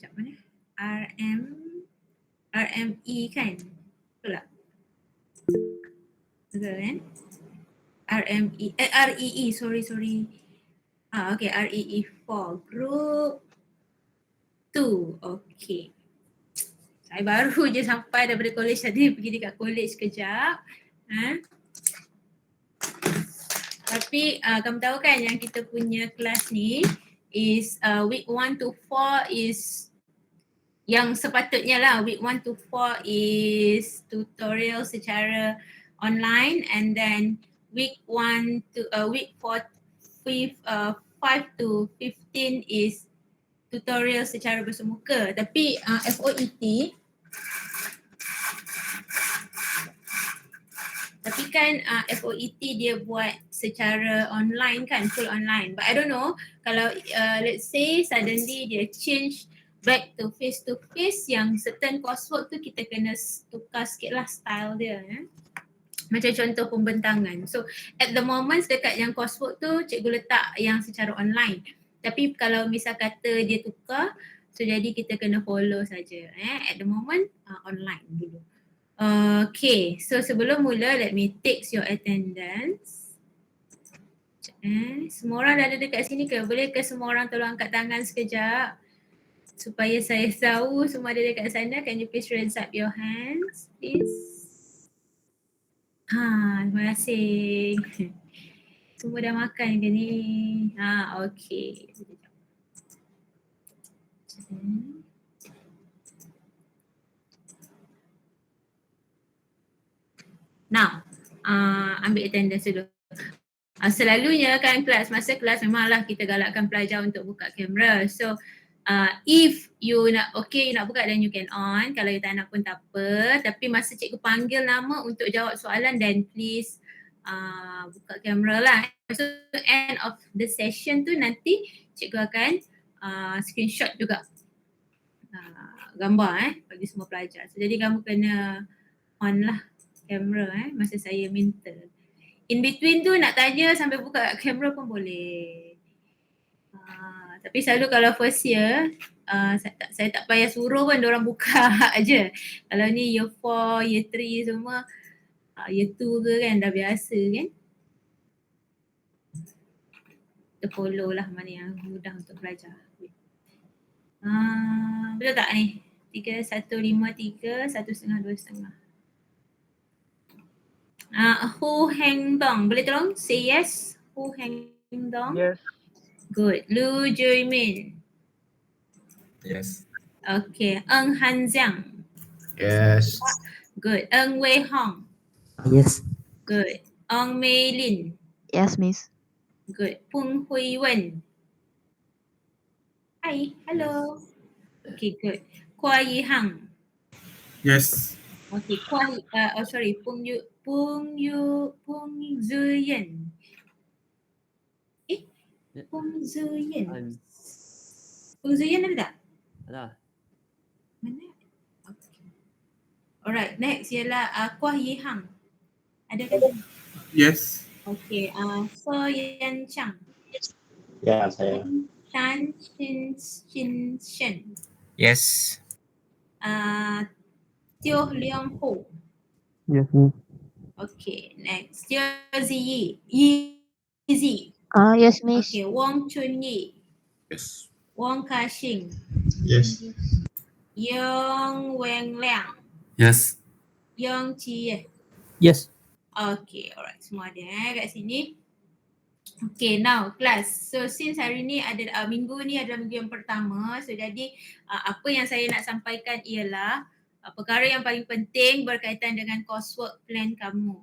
Sekejap mana? RME kan? Betul tak? Betul kan? REE, sorry. Okay, REE 4, group 2, okay. Saya baru je sampai daripada college tadi, pergi dekat college kejap. Tapi kamu tahu kan yang kita punya kelas ni is week 1 to 4 is yang sepatutnya lah. Week 1 to 4 is tutorial secara online, and then week 1 to week 4 5 to 15 is tutorial secara bersemuka. Tapi FOET FOET dia buat secara online kan, full online. But I don't know kalau let's say suddenly dia change back to face yang certain coursework tu kita kena tukar sikit lah style dia. Macam contoh pembentangan. So at the moment dekat yang coursework tu cikgu letak yang secara online. Tapi kalau misal kata dia tukar, so jadi kita kena follow saja. At the moment online dulu. Okay, so sebelum mula let me take your attendance. Semua orang dah ada dekat sini ke? Boleh ke semua orang tolong angkat tangan sekejap supaya saya tahu semua ada dekat sana. Can you please raise up your hands please? Terima kasih. Semua dah makan ke ni? Okay. Now, ambil attendance dulu. Selalunya kan masa kelas memanglah kita galakkan pelajar untuk buka kamera. So if you nak buka then you can on. Kalau you tak nak pun tak apa. Tapi masa cikgu panggil nama untuk jawab soalan, then please buka kamera lah. So end of the session tu nanti cikgu akan screenshot juga gambar bagi semua pelajar. So jadi kamu kena on lah kamera masa saya minta. In between tu nak tanya sampai buka kamera pun boleh. Tapi selalu kalau first year saya tak payah suruh pun diorang buka aje. Kalau ni year 4, year 3 semua, year 2 ke kan dah biasa kan. Kita follow lah mana yang mudah untuk belajar. Betul tak ni? 3, 1, 5, 3, 1,5, 2,5. Hu Heng Dong, boleh tolong say yes? Hu Heng Dong? Yes. Good. Lu Juimin? Yes. Okay. Eng Han Jiang? Yes. Good. Eng Wei Hong? Yes. Good. Ong Mei Lin? Yes, miss. Good. Pung Hui Wen? Hi. Hello. Okay, good. Kwa Yi Hang? Yes. Okay. Pung Zuyen? Pung Zuyen? Pung Zuyen ada tak? Ada. Mana? Okay. Alright, next ialah Kwa Yi Hang. Ada kan? Yes. Okay, So Yan Chang. Ya, saya. Shan Chin Shen. Yes. Teo Leong Ho. Yes, miss. Okay, next. Teo Ziyi. Yi. Yes, miss. Okay, Wong Chun Yi. Yes. Wong Ka Shing. Yes. Yong Weng Liang. Yes. Yong Chi Ye. Yes. Okay, alright. Semua ada kat sini. Okay, now class. So since hari ni ada minggu ni adalah minggu yang pertama. So jadi apa yang saya nak sampaikan ialah perkara yang paling penting berkaitan dengan coursework plan kamu.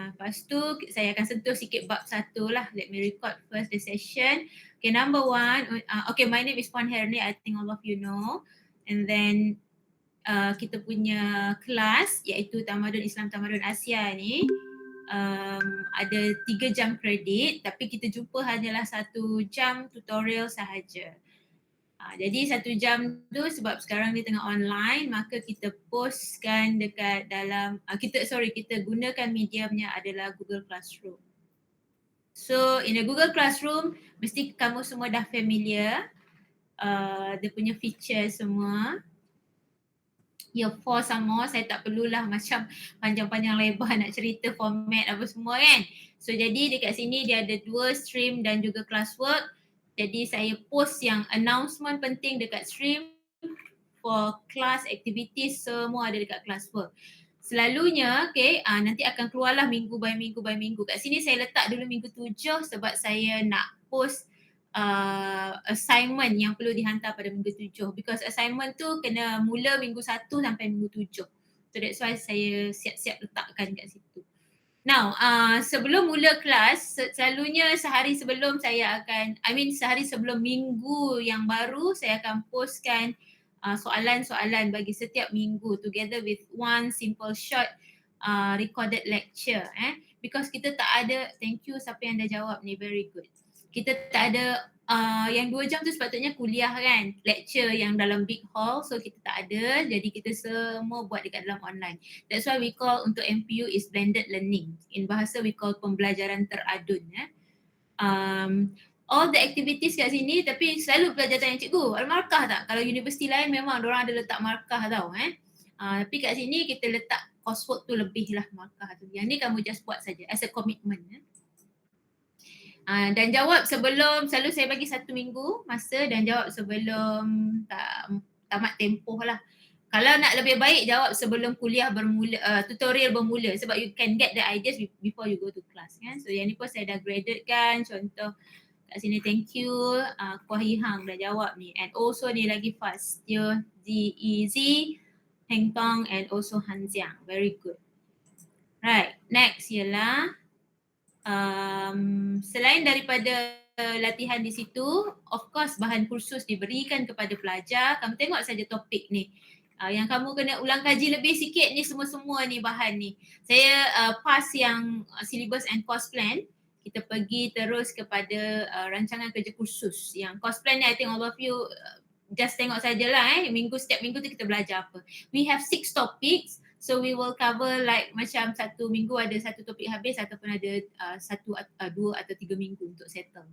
Lepas tu saya akan sentuh sikit bab 1 lah. Let me record first the session. Okay, number 1. Okay, my name is Puan Herni. I think all of you know. And then kita punya kelas iaitu Tamadun Islam Tamadun Asia ni ada 3 jam kredit, tapi kita jumpa hanyalah 1 jam tutorial sahaja. Jadi 1 jam tu sebab sekarang ni tengah online, maka kita postkan dekat dalam kita gunakan mediumnya adalah Google Classroom. So in a Google Classroom mesti kamu semua dah familiar dia punya feature semua. Year 4 sama, saya tak perlulah macam panjang-panjang lebar nak cerita format apa semua kan. So jadi dekat sini dia ada 2 stream dan juga classwork. Jadi saya post yang announcement penting dekat stream, for class activities semua ada dekat classwork. Selalunya nanti akan keluarlah minggu by minggu by minggu. Kat sini saya letak dulu minggu 7 sebab saya nak post assignment yang perlu dihantar pada minggu 7 because assignment tu kena mula minggu 1 sampai minggu 7. So that's why saya siap-siap letakkan kat situ. Now, sebelum mula kelas, selalunya sehari sebelum sehari sebelum minggu yang baru saya akan postkan soalan-soalan bagi setiap minggu together with one simple short recorded lecture because kita tak ada, thank you siapa yang dah jawab ni, very good. Kita tak ada yang 2 jam tu sepatutnya kuliah kan, lecture yang dalam big hall, so kita tak ada, jadi kita semua buat dekat dalam online. That's why we call untuk MPU is blended learning. In bahasa we call pembelajaran teradun. All the activities kat sini tapi selalu pelajar tanya cikgu, ada markah tak? Kalau universiti lain memang diorang ada letak markah tau tapi kat sini kita letak coursework tu lebih lah markah tu. Yang ni kamu just buat saja as a commitment. Dan jawab sebelum, selalu saya bagi 1 minggu masa dan jawab sebelum tamat tempoh lah. Kalau nak lebih baik jawab sebelum kuliah bermula, tutorial bermula sebab you can get the ideas before you go to class kan. So yang ni pun saya dah graded kan, contoh kat sini thank you Kuah Hang dah jawab ni, and also ni lagi fast Teo Z Heng Tong and also Han Jiang, very good. Right, next ialah selain daripada latihan di situ, of course bahan kursus diberikan kepada pelajar. Kamu tengok saja topik ni. Yang kamu kena ulang kaji lebih sikit ni semua-semua ni bahan ni. Saya pass yang syllabus and course plan. Kita pergi terus kepada rancangan kerja kursus. Yang course plan ni I think all of you just tengok sajalah setiap minggu tu kita belajar apa. We have 6 topics. So we will cover like macam 1 minggu ada 1 topik habis ataupun ada 2 atau 3 minggu untuk settle.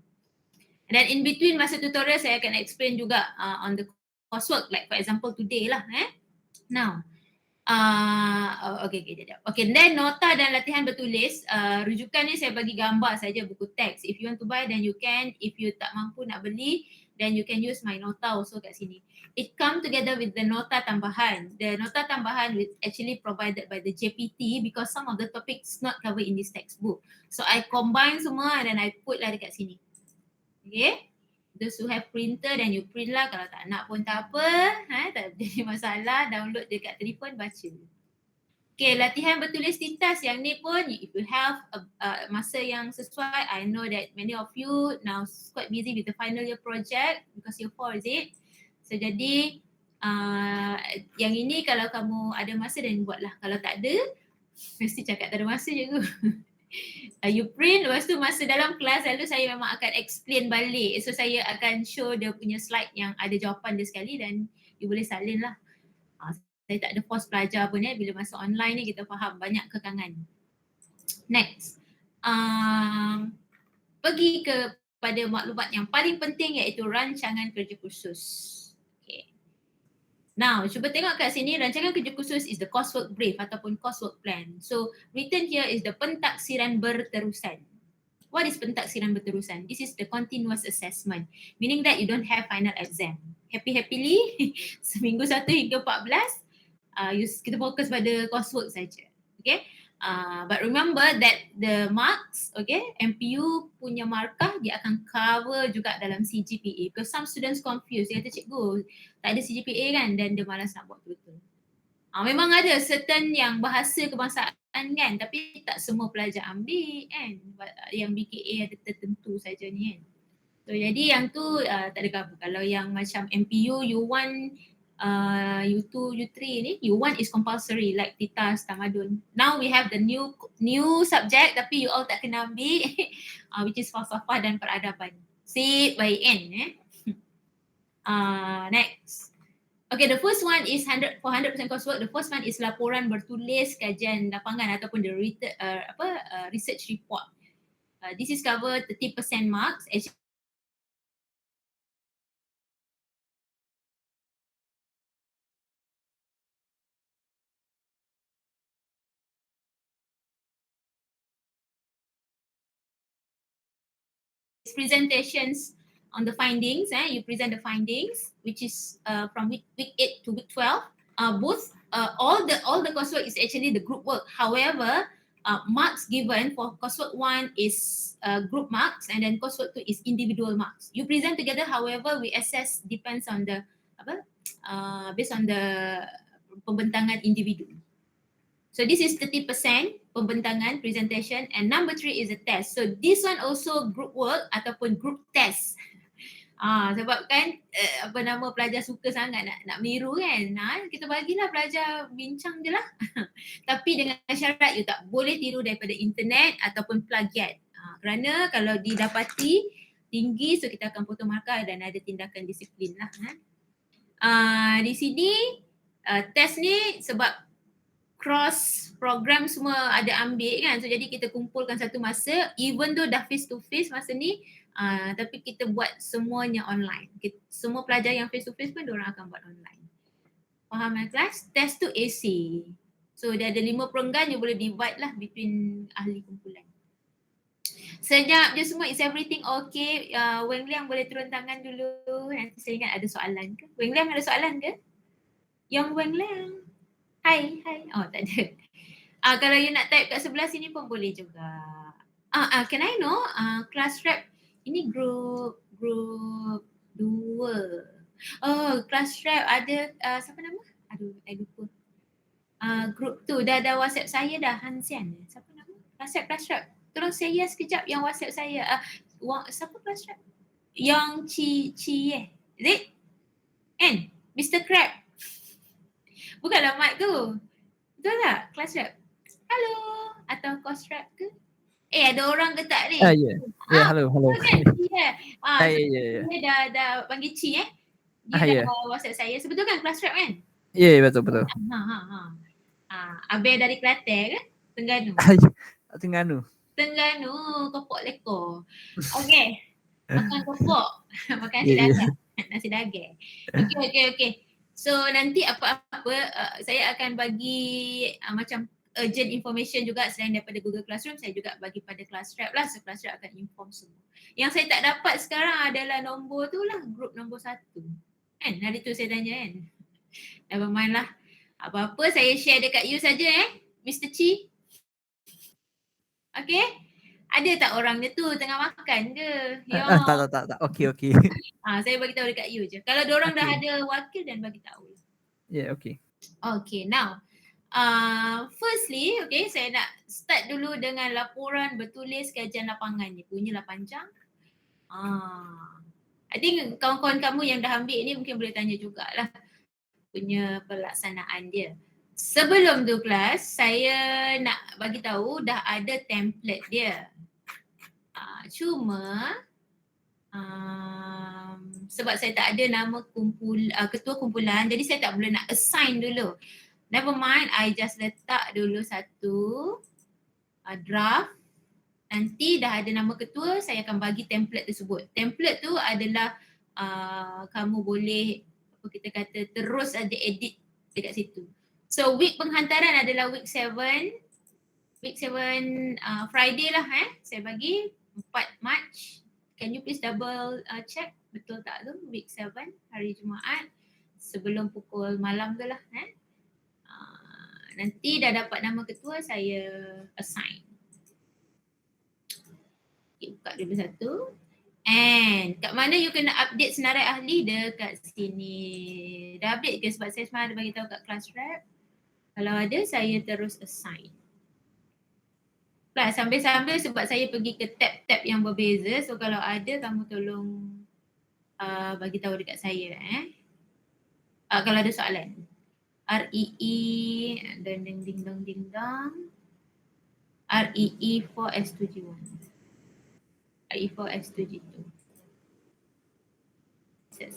Dan in between masa tutorial saya akan explain juga on the coursework, like for example today lah Now, okay, then nota dan latihan bertulis, rujukan ni saya bagi gambar saja buku teks. If you want to buy then you can, if you tak mampu nak beli then you can use my nota also kat sini. It come together with the nota tambahan. The nota tambahan is actually provided by the JPT because some of the topics not covered in this textbook. So I combine semua dan I put lah dekat sini. Okay. Those who have printer then you print lah. Kalau tak nak pun tak apa. Tak jadi masalah. Download dekat telefon, baca. Okay, latihan bertulis tintas yang ni pun if you have masa yang sesuai, I know that many of you now quite busy with the final year project because year 4 is it. So jadi yang ini kalau kamu ada masa dan buatlah. Kalau tak ada, mesti cakap tak ada masa je ke. You print, lepas tu masa dalam kelas lalu saya memang akan explain balik. So saya akan show dia punya slide yang ada jawapan dia sekali dan you boleh salin lah. Saya tak ada force pelajar pun bila masuk online ni kita faham banyak kekangan. Next. Pergi kepada maklumat yang paling penting iaitu rancangan kerja kursus. Okay. Now, cuba tengok kat sini rancangan kerja kursus is the coursework brief ataupun coursework plan. So, written here is the pentaksiran berterusan. What is pentaksiran berterusan? This is the continuous assessment, meaning that you don't have final exam. Happily, seminggu 1 hingga 14, kita fokus pada coursework saja. Okay. But remember that the marks, okay, MPU punya markah dia akan cover juga dalam CGPA because some students confused. Dia kata cikgu tak ada CGPA kan dan dia malas nak buat betul. Memang ada certain yang bahasa kebangsaan kan tapi tak semua pelajar ambil kan. Yang BKA ada tertentu saja ni kan. So jadi yang tu tak ada cover. Kalau yang macam MPU U1, U2, U3 ni, U1 is compulsory like Titas, Tamadun. Now we have the new subject tapi you all tak kena ambil which is falsafah dan peradaban. Sip by N next. Okay, the first one is 100% coursework. The first one is laporan bertulis kajian lapangan ataupun the research report. This is cover 30% marks. presentations on the findings. You present the findings, which is from week 8 to week 12. All the coursework is actually the group work. However, marks given for coursework 1 is group marks, and then coursework 2 is individual marks. You present together, however, we assess depends on the based on the pembentangan individu. So this is 30% pembentangan presentation, and number 3 is a test. So this one also group work ataupun group test. Sebab kan pelajar suka sangat nak meniru kan. Kita bagilah pelajar bincang je lah. Tapi dengan syarat you tak boleh tiru daripada internet ataupun plagiat. Kerana kalau didapati tinggi, so kita akan potong markah dan ada tindakan disiplin lah. Di sini test ni sebab cross program semua ada ambil kan, so jadi kita kumpulkan satu masa, even though dah face to face masa ni, tapi kita buat semuanya online. Semua pelajar yang face to face pun diorang akan buat online. Faham kan kelas? Test tu AC, so dia ada 5 perenggan, you boleh divide lah between ahli kumpulan. Senyap je semua, is everything okay? Weng Liang boleh turun tangan dulu, nanti saya ingat ada soalan ke? Weng Liang ada soalan ke? Yang Weng Liang, hai. Oh, tak ada. Kalau you nak type kat sebelah sini pun boleh juga. Can I know class rep ini group 2. Oh, class rep ada siapa nama? Aduh, I lupa. Group tu dah ada WhatsApp saya dah, Hansian. Siapa nama? Class rep. Tolong say yes kejap yang WhatsApp saya. Siapa class rep? Yang Ci is it? And Mr. Crab. Bukanlah mic tu. Betul tak? Class rep. Hello. Atau course rep ke? Ada orang ke tak ni? Ya, hello. Kan? Ya. Dia dah panggil Ci Dia dah WhatsApp saya. Sebetul kan class rep kan? Ya, betul. Abel dari Kelantan ke? Terengganu, kopok leko. Okey. Makan kopok. Makan nasi daging. Okey. So nanti apa-apa saya akan bagi macam urgent information juga selain daripada Google Classroom, saya juga bagi pada class rep lah. So class rep akan inform semua. Yang saya tak dapat sekarang adalah nombor tu lah, group nombor 1. Kan? Hari tu saya tanya kan. Never mind lah. Apa-apa saya share dekat you saja Mr. Ci. Okay? Ada tak orang dia tu tengah makan ke? Tak. Okey. Saya bagi tahu dekat you je. Kalau diorang dah ada wakil dan bagi tahu. Ya, okey. Okay, now firstly, okay, saya nak start dulu dengan laporan bertulis kajian lapangan ni. Punyalah panjang. I think kawan-kawan kamu yang dah ambil ni mungkin boleh tanya jugalah punya pelaksanaan dia. Sebelum tu kelas, saya nak bagi tahu dah ada template dia. Cuma sebab saya tak ada nama ketua kumpulan, jadi saya tak boleh nak assign dulu. Never mind, I just letak dulu satu draft. Nanti dah ada nama ketua, saya akan bagi template tersebut. Template tu adalah kamu boleh kita kata terus ada edit dekat situ. So week penghantaran adalah week 7. Week 7 Friday lah saya bagi 4 March. Can you please double check betul tak tu? Week 7 hari Jumaat sebelum pukul malam tu lah. Nanti dah dapat nama ketua, saya assign. Okay, buka dulu satu. And kat mana you kena update senarai ahli? Dekat sini. Dah update ke? Sebab saya semalam ada bagi tahu kat class rep. Kalau ada, saya terus assign. Plus sambil-sambil sebab saya pergi ke tab-tab yang berbeza. So kalau ada, kamu tolong bagi tahu dekat saya. Kalau ada soalan. REE ding-dong. REE 4S2G1. REE 4S2G2. Set.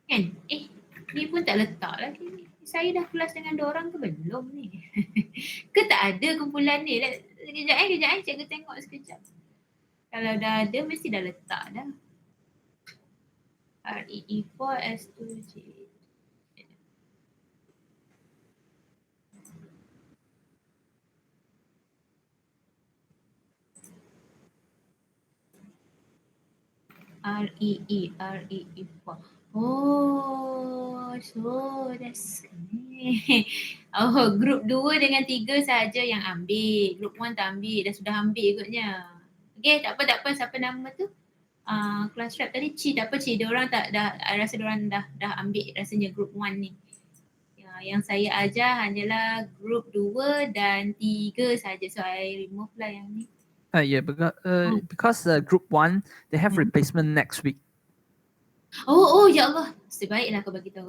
Kan? Ni pun tak letak lagi ni. Saya dah kelas dengan diorang ke belum ni? Ke tak ada kumpulan ni? Kejap cikgu tengok sekejap. Kalau dah ada mesti dah letak dah. REE4S2G. REE. Oh, so that's oh, group 2 dengan 3 saja yang ambil. Group 1 tak ambil, dah sudah ambil ikutnya. Okay, tak apa. Siapa nama tu? Class rep tadi Ci, tak apa Ci. Diorang tak dah rasa diorang dah ambil rasanya group 1 ni. Ya, yang saya ajar hanyalah group 2 dan 3 saja. So I remove lah yang ni. Yeah, because group 1 they have replacement next week. Oh ya Allah. Sebaiklah kau bagi tahu.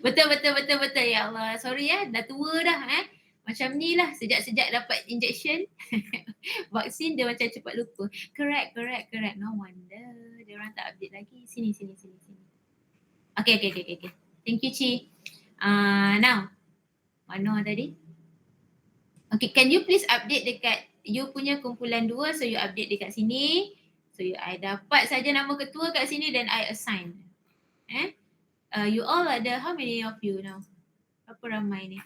Betul ya Allah. Sorry dah tua dah Macam ni lah sejak dapat injection vaksin dia macam cepat lupa. Correct. No wonder dia orang tak update lagi. Sini. Okay. Thank you Ci. Now mana tadi? Okay, can you please update dekat you punya kumpulan 2, so you update dekat sini. So I dapat saja nama ketua kat sini dan I assign. You all ada how many of you now? Berapa ramai ni?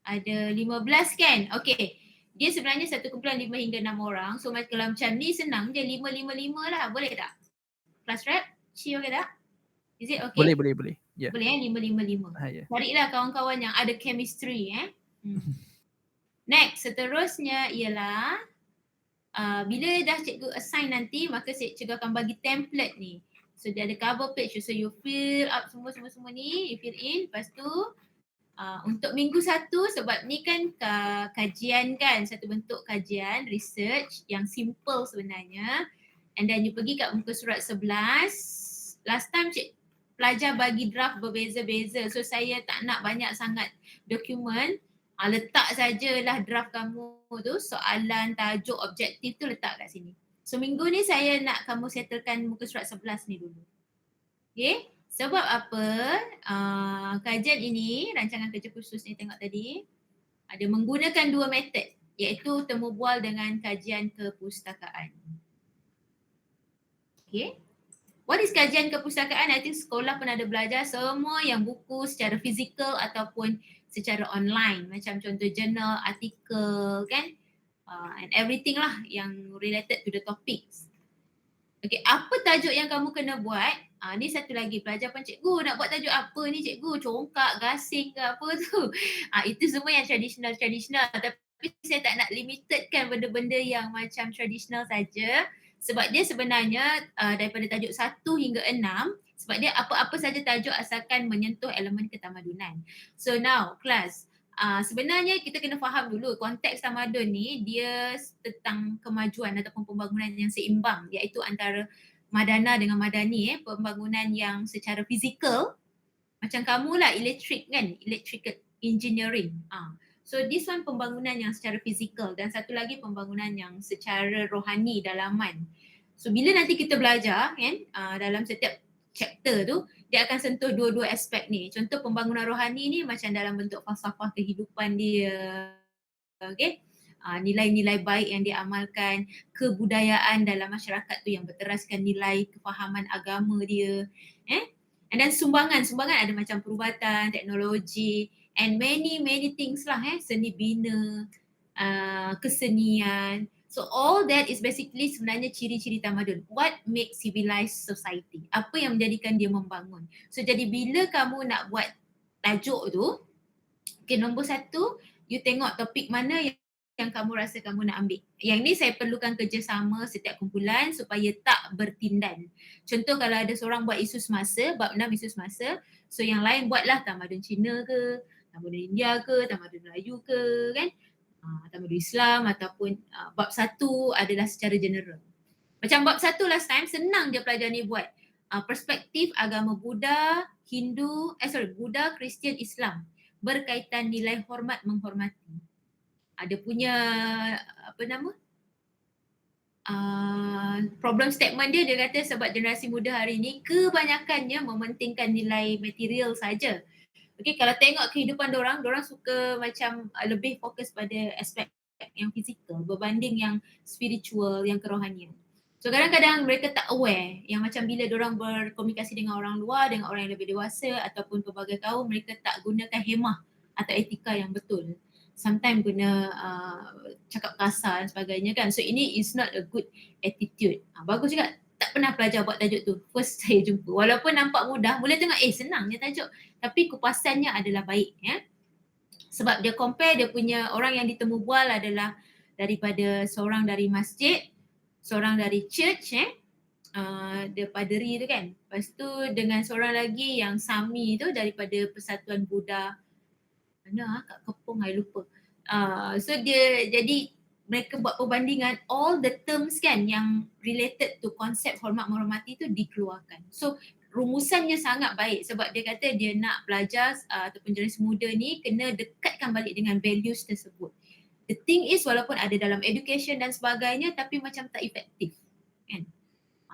Ada 15 kan? Okay. Dia sebenarnya satu kumpulan 5 hingga 6 orang. So kalau macam ni senang je 5-5-5 lah. Boleh tak? Class rep? Ci okay tak? Is it okay? Boleh. Yeah. Boleh 5-5-5. Yeah. Carilah kawan-kawan yang ada chemistry Next, seterusnya ialah bila dah cikgu assign nanti, maka cikgu akan bagi template ni. So dia ada cover page, so you fill up semua ni, you fill in. Lepas tu untuk minggu 1, sebab ni kan kajian kan, satu bentuk kajian, research yang simple sebenarnya. And then you pergi kat muka surat 11. Last time pelajar bagi draft berbeza-beza, so saya tak nak banyak sangat dokumen. Letak sajalah draft kamu tu, soalan, tajuk, objektif tu letak kat sini. So minggu ni saya nak kamu settlekan muka surat 11 ni dulu. Okay, sebab apa? Kajian ini, rancangan kerja khusus ni tengok tadi, ada menggunakan 2 metod, iaitu temu bual dengan kajian kepustakaan. Okay. What is kajian kepustakaan? I think sekolah pun ada belajar semua yang buku secara fizikal ataupun secara online. Macam contoh jurnal, artikel kan. And everything lah yang related to the topics. Okay, apa tajuk yang kamu kena buat? Ni satu lagi, pelajar pun cikgu nak buat tajuk apa ni cikgu? Congkak, gasing ke apa tu? Itu semua yang traditional. Tapi saya tak nak limitedkan benda-benda yang macam traditional saja. Sebab dia sebenarnya daripada tajuk 1 hingga 6, sebab dia apa-apa saja tajuk asalkan menyentuh elemen ketamadunan. So now class, sebenarnya kita kena faham dulu konteks tamadun ni dia tentang kemajuan ataupun pembangunan yang seimbang, iaitu antara madana dengan madani, pembangunan yang secara fizikal. Macam kamu lah elektrik kan, electrical engineering. So this one pembangunan yang secara fizikal, dan satu lagi pembangunan yang secara rohani, dalaman. So bila nanti kita belajar kan, dalam setiap chapter tu, dia akan sentuh dua-dua aspek ni. Contoh pembangunan rohani ni macam dalam bentuk falsafah kehidupan dia. Okay. Nilai-nilai baik yang dia amalkan, kebudayaan dalam masyarakat tu yang berteraskan nilai kefahaman agama dia. And then sumbangan ada macam perubatan, teknologi, and many things lah, seni bina, kesenian. So all that is basically sebenarnya ciri-ciri tamadun. What makes civilized society? Apa yang menjadikan dia membangun? So jadi bila kamu nak buat tajuk tu, okay, nombor 1, you tengok topik mana yang kamu rasa kamu nak ambil. Yang ni saya perlukan kerjasama setiap kumpulan supaya tak bertindan. Contoh kalau ada seorang buat isu semasa, bab 6 isu semasa, so yang lain buatlah tamadun Cina ke, tamadun India ke, tamadun Melayu ke kan, tamadun Islam, ataupun bab 1 adalah secara general. Macam bab 1 last time, senang je pelajar ni buat. Perspektif agama Buddha, Buddha, Kristian, Islam berkaitan nilai hormat menghormati. Ada punya problem statement dia kata sebab generasi muda hari ni kebanyakannya mementingkan nilai material saja. Okay, kalau tengok kehidupan dorang suka macam lebih fokus pada aspek yang fizikal berbanding yang spiritual, yang kerohanian. So kadang-kadang mereka tak aware yang macam bila dorang berkomunikasi dengan orang luar, dengan orang yang lebih dewasa ataupun pelbagai kaum, mereka tak gunakan hemah atau etika yang betul. sometimes guna cakap kasar dan sebagainya kan. So ini is not a good attitude. Bagus juga tak pernah pelajar buat tajuk tu. First saya jumpa. Walaupun nampak mudah, mula tengok senang je tajuk. Tapi kupasannya adalah baik ya. Sebab dia compare dia punya orang yang ditemu bual adalah daripada seorang dari masjid, seorang dari church dia paderi tu kan. Lepas tu dengan seorang lagi yang Sami tu daripada Persatuan Buddha. Mana kat Kepong I lupa. So dia jadi mereka buat perbandingan all the terms kan yang related to konsep hormat menghormati tu dikeluarkan. So rumusannya sangat baik sebab dia kata dia nak pelajar ataupun jenis muda ni kena dekatkan balik dengan values tersebut. The thing is walaupun ada dalam education dan sebagainya tapi macam tak efektif kan.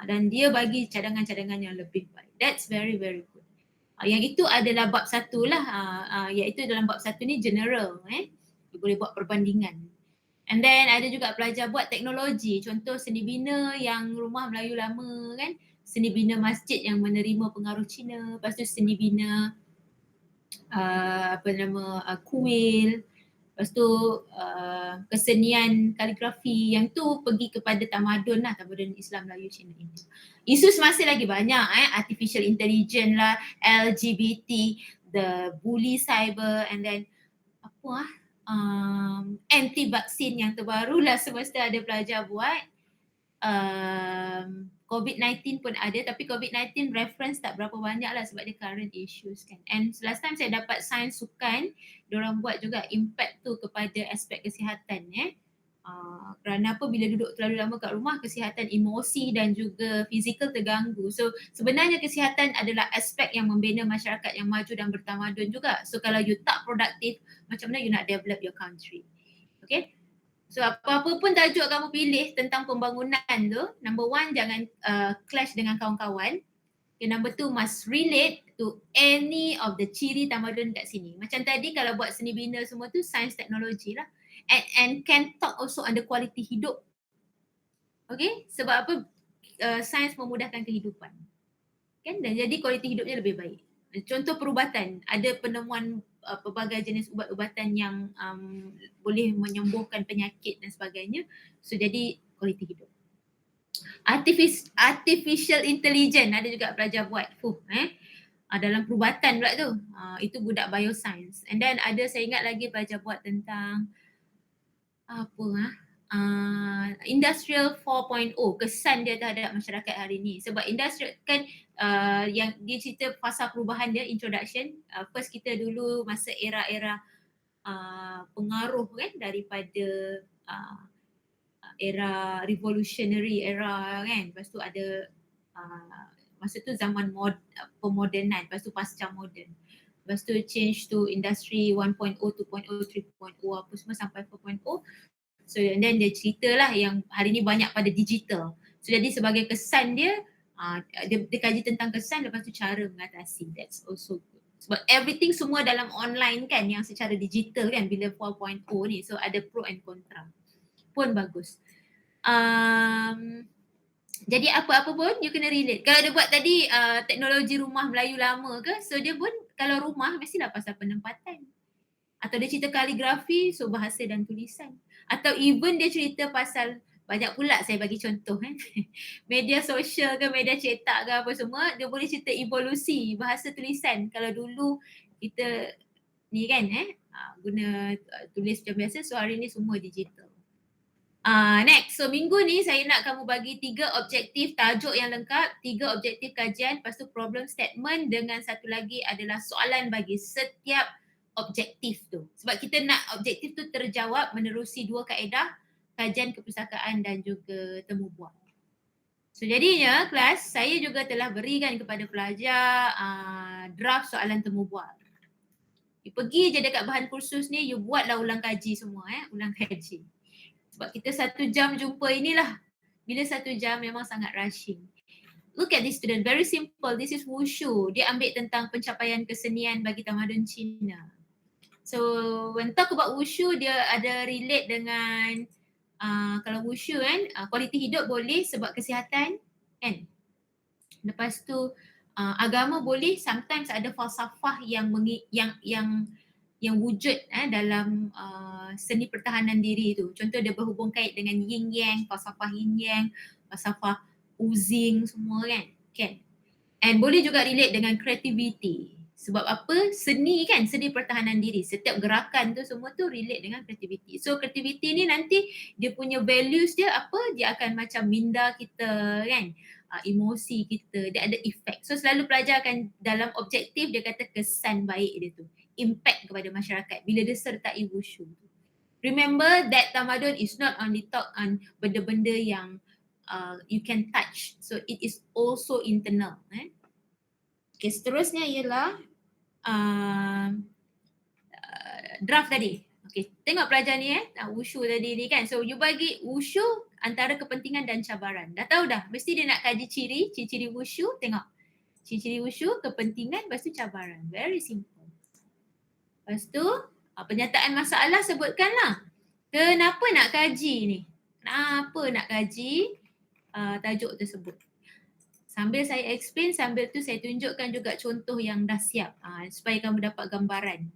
Dan dia bagi cadangan-cadangan yang lebih baik. That's very very good. Yang itu adalah bab 1 lah, iaitu dalam bab 1 ni general dia boleh buat perbandingan. And then ada juga pelajar buat teknologi, contoh seni bina yang rumah Melayu lama kan, seni bina masjid yang menerima pengaruh Cina, lepas tu seni bina kuil, lepas tu kesenian kaligrafi yang tu pergi kepada tamadun Islam Melayu Cina India. Isu masih lagi banyak artificial intelligence lah, LGBT, the bully cyber and then anti vaksin yang terbaru lah semesta ada pelajar buat. COVID-19 pun ada tapi COVID-19 reference tak berapa banyak lah sebab dia current issues kan. And last time saya dapat sains sukan, diorang buat juga impact tu kepada aspek kesihatan kerana apa bila duduk terlalu lama kat rumah kesihatan emosi dan juga fizikal terganggu. So sebenarnya kesihatan adalah aspek yang membina masyarakat yang maju dan bertamadun juga. So kalau you tak produktif, macam mana you nak develop your country? Okay. So apa-apa pun tajuk kamu pilih tentang pembangunan tu, number 1 jangan clash dengan kawan-kawan. Okay, number 2 must relate to any of the ciri tamadun kat sini. Macam tadi kalau buat seni bina semua tu sains teknologi lah. And can talk also on the quality hidup. Okay, sebab apa? Sains memudahkan kehidupan. Kan? Dan jadi kualiti hidupnya lebih baik. Contoh perubatan, ada penemuan pelbagai jenis ubat-ubatan yang boleh menyembuhkan penyakit dan sebagainya. So jadi kualiti hidup. Artificial intelligence ada juga pelajar buat. Dalam perubatan pula tu. Itu budak bioscience. And then ada saya ingat lagi pelajar buat tentang Industrial 4.0, kesan dia terhadap masyarakat hari ni. Sebab industrial kan yang dia cerita fasa perubahan dia, introduction. First kita dulu masa era-era pengaruh kan daripada era revolutionary era kan. Lepas tu ada masa tu zaman pemodenan, lepas tu pasca moden. Lepas tu change to industry 1.0, 2.0, 3.0 apa semua sampai 4.0. So and then dia ceritalah yang hari ni banyak pada digital. So jadi sebagai kesan dia, dia kaji tentang kesan, lepas tu cara mengatasi. That's also good. Sebab everything semua dalam online kan yang secara digital kan bila 4.0 ni. So ada pro and contra. Pun bagus. Jadi apa-apa pun you kena relate. Kalau dia buat tadi teknologi rumah Melayu lama ke, so dia pun kalau rumah mestilah pasal penempatan. Atau dia cerita kaligrafi, so bahasa dan tulisan. Atau even dia cerita pasal, banyak pula saya bagi contoh media sosial ke, media cetak ke apa semua, dia boleh cerita evolusi bahasa tulisan. Kalau dulu kita ni kan guna tulis macam biasa, so hari ni semua digital. Next, so minggu ni saya nak kamu bagi 3 objektif tajuk yang lengkap, 3 objektif kajian, lepas tu problem statement dengan satu lagi adalah soalan bagi setiap objektif tu. Sebab kita nak objektif tu terjawab menerusi 2 kaedah, kajian kepustakaan dan juga temu bual. So jadinya kelas saya juga telah berikan kepada pelajar draft soalan temu bual. You pergi je dekat bahan kursus ni, you buatlah ulang kaji semua ulang kaji. Sebab kita 1 jam jumpa inilah. Bila 1 jam memang sangat rushing. Look at this student, very simple. This is wushu. Dia ambil tentang pencapaian kesenian bagi tamadun Cina. So when talk about wushu, dia ada relate dengan kalau wushu kan, kualiti hidup boleh sebab kesihatan kan. Lepas tu agama boleh, sometimes ada falsafah yang yang wujud dalam seni pertahanan diri tu. Contoh dia berhubung kait dengan yin yang, falsafah yin yang, falsafah Uzing semua kan. And boleh juga relate dengan creativity. Sebab apa? Seni kan, seni pertahanan diri. Setiap gerakan tu semua tu relate dengan creativity. So creativity ni nanti dia punya values dia apa? Dia akan macam minda kita kan. Emosi kita, dia ada effect. So selalu pelajar akan dalam objektif dia kata kesan baik dia tu. Impact kepada masyarakat bila dia sertai wushu. Remember that tamadun is not only talk on benda-benda yang you can touch. So it is also internal. Okay, seterusnya ialah draft tadi. Okay, tengok pelajar ni wushu tadi ni kan. So you bagi wushu antara kepentingan dan cabaran. Dah tahu dah, mesti dia nak kaji ciri-ciri wushu, tengok. Ciri-ciri wushu, kepentingan, lepas tu cabaran. Very simple. Lepas tu, penyataan masalah sebutkanlah. Kenapa nak kaji ni? Kenapa nak kaji tajuk tersebut? Sambil saya explain, sambil tu saya tunjukkan juga contoh yang dah siap supaya kamu dapat gambaran.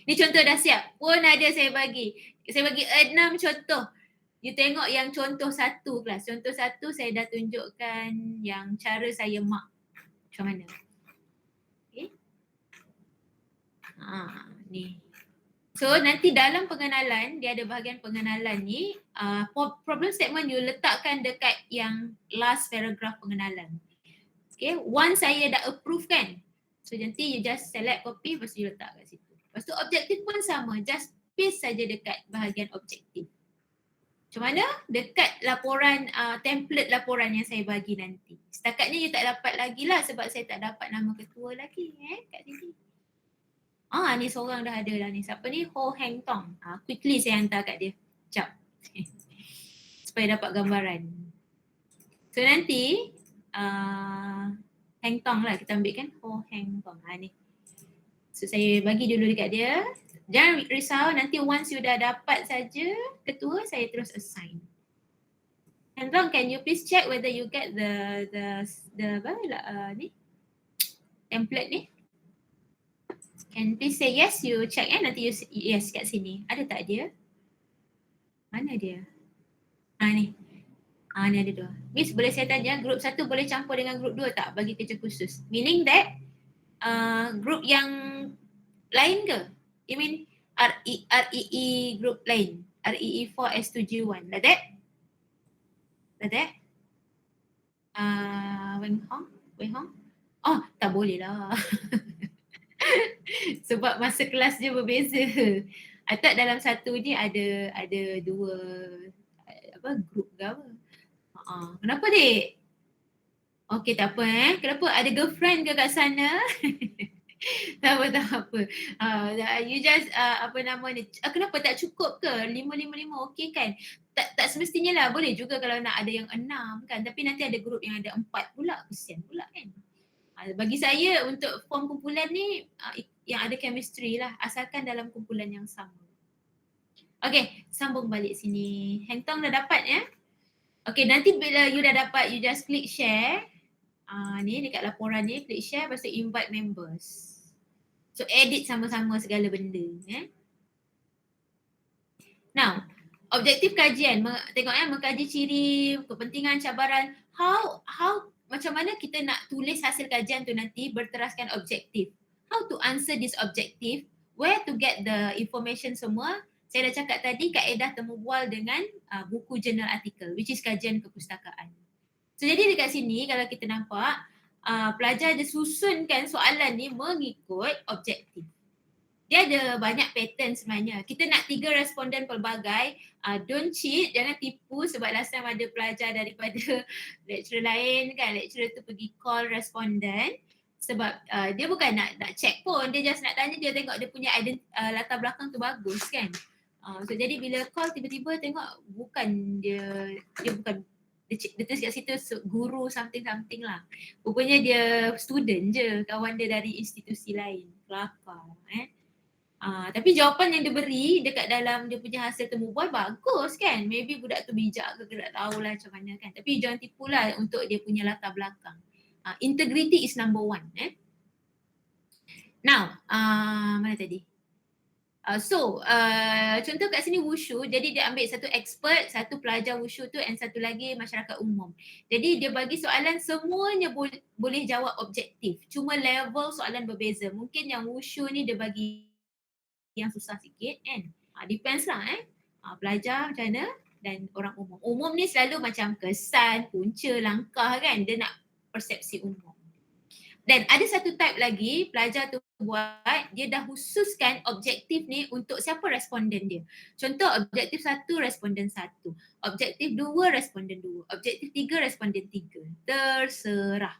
Ni contoh dah siap. Pun ada saya bagi. Saya bagi 6 contoh. You tengok yang contoh 1 kelas. Contoh 1 saya dah tunjukkan yang cara saya mark. Macam mana? Okay. Ni. So nanti dalam pengenalan, dia ada bahagian pengenalan ni, problem statement you letakkan dekat yang last paragraph pengenalan. Okay, once saya dah approve kan, so nanti you just select copy, lepas tu you letak kat situ. Lepas tu objektif pun sama, just paste saja dekat bahagian objektif. Macam mana? Dekat laporan, template laporan yang saya bagi nanti. Setakat ni you tak dapat lagi lah sebab saya tak dapat nama ketua lagi kat sini. Ni seorang dah ada dah ni. Siapa ni? Ho Heng Tong. Quickly saya hantar kat dia. Sekejap. Supaya dapat gambaran. So nanti Heng Tong lah kita ambil kan. Ho Heng Tong. Ni. So saya bagi dulu dekat dia. Jangan risau, nanti once you dah dapat saja ketua, saya terus assign. Heng Tong, can you please check whether you get the ni template ni? And please say yes, you check nanti you yes kat sini. Ada tak dia? Mana dia? Ni. Ni ada 2. Miss boleh saya tanya, group 1 boleh campur dengan group 2 tak bagi kerja khusus? Meaning that group yang lain ke? You mean REE group lain? REE 4 S2G1. Like that? Weng Hong? Oh, tak boleh lah. Sebab masa kelas dia berbeza. I thought dalam satu ni ada 2 group ke apa. Kenapa dek? Okay, tak apa Kenapa? Ada girlfriend ke kat sana? tak apa. You just kenapa tak cukup ke? 5 okey kan? Tak semestinya lah, boleh juga kalau nak ada yang 6 kan. Tapi nanti ada group yang ada 4 pula. Kesian pula kan. Bagi saya untuk form kumpulan ni yang ada chemistry lah, asalkan dalam kumpulan yang sama. Okay, sambung balik sini. Heng Tong dah dapat Okay, nanti bila you dah dapat, you just click share. Ni dekat laporan ni, click share, lepas tu invite members. So edit sama-sama segala benda. Now, objektif kajian, tengok mengkaji ciri, kepentingan, cabaran. Macam mana kita nak tulis hasil kajian tu nanti berteraskan objektif. How to answer this objective, where to get the information semua. Saya dah cakap tadi kaedah temu bual dengan buku jurnal artikel, which is kajian kepustakaan. So jadi dekat sini kalau kita nampak, pelajar dia susunkan soalan ni mengikut objektif. Dia ada banyak pattern sebenarnya. Kita nak 3 responden pelbagai. Don't cheat, jangan tipu sebab last time ada pelajar daripada lecturer lain kan. Lecturer tu pergi call responden sebab dia bukan nak check pun. Dia just nak tanya, dia tengok dia punya latar belakang tu bagus kan. So jadi bila call tiba-tiba tengok bukan dia bukan dia tulis kat situ guru something lah. Rupanya dia student je, kawan dia dari institusi lain. Kelakar tapi jawapan yang dia beri dekat dalam dia punya hasil temu bual bagus kan. Maybe budak tu bijak ke tak tahulah macam mana kan. Tapi jangan tipulah untuk dia punya latar belakang. Integrity is number 1. Now, mana tadi? Contoh kat sini wushu, jadi dia ambil satu expert, satu pelajar wushu tu and satu lagi masyarakat umum. Jadi dia bagi soalan semuanya boleh jawab objektif. Cuma level soalan berbeza. Mungkin yang wushu ni dia bagi yang susah sikit kan. Depends lah pelajar macam mana dan orang umum. Umum ni selalu macam kesan, punca, langkah kan. Dia nak persepsi umum. Dan ada satu type lagi pelajar tu buat, dia dah khususkan objektif ni untuk siapa responden dia. Contoh objektif 1 responden 1, objektif 2 responden 2, objektif 3 responden 3. Terserah.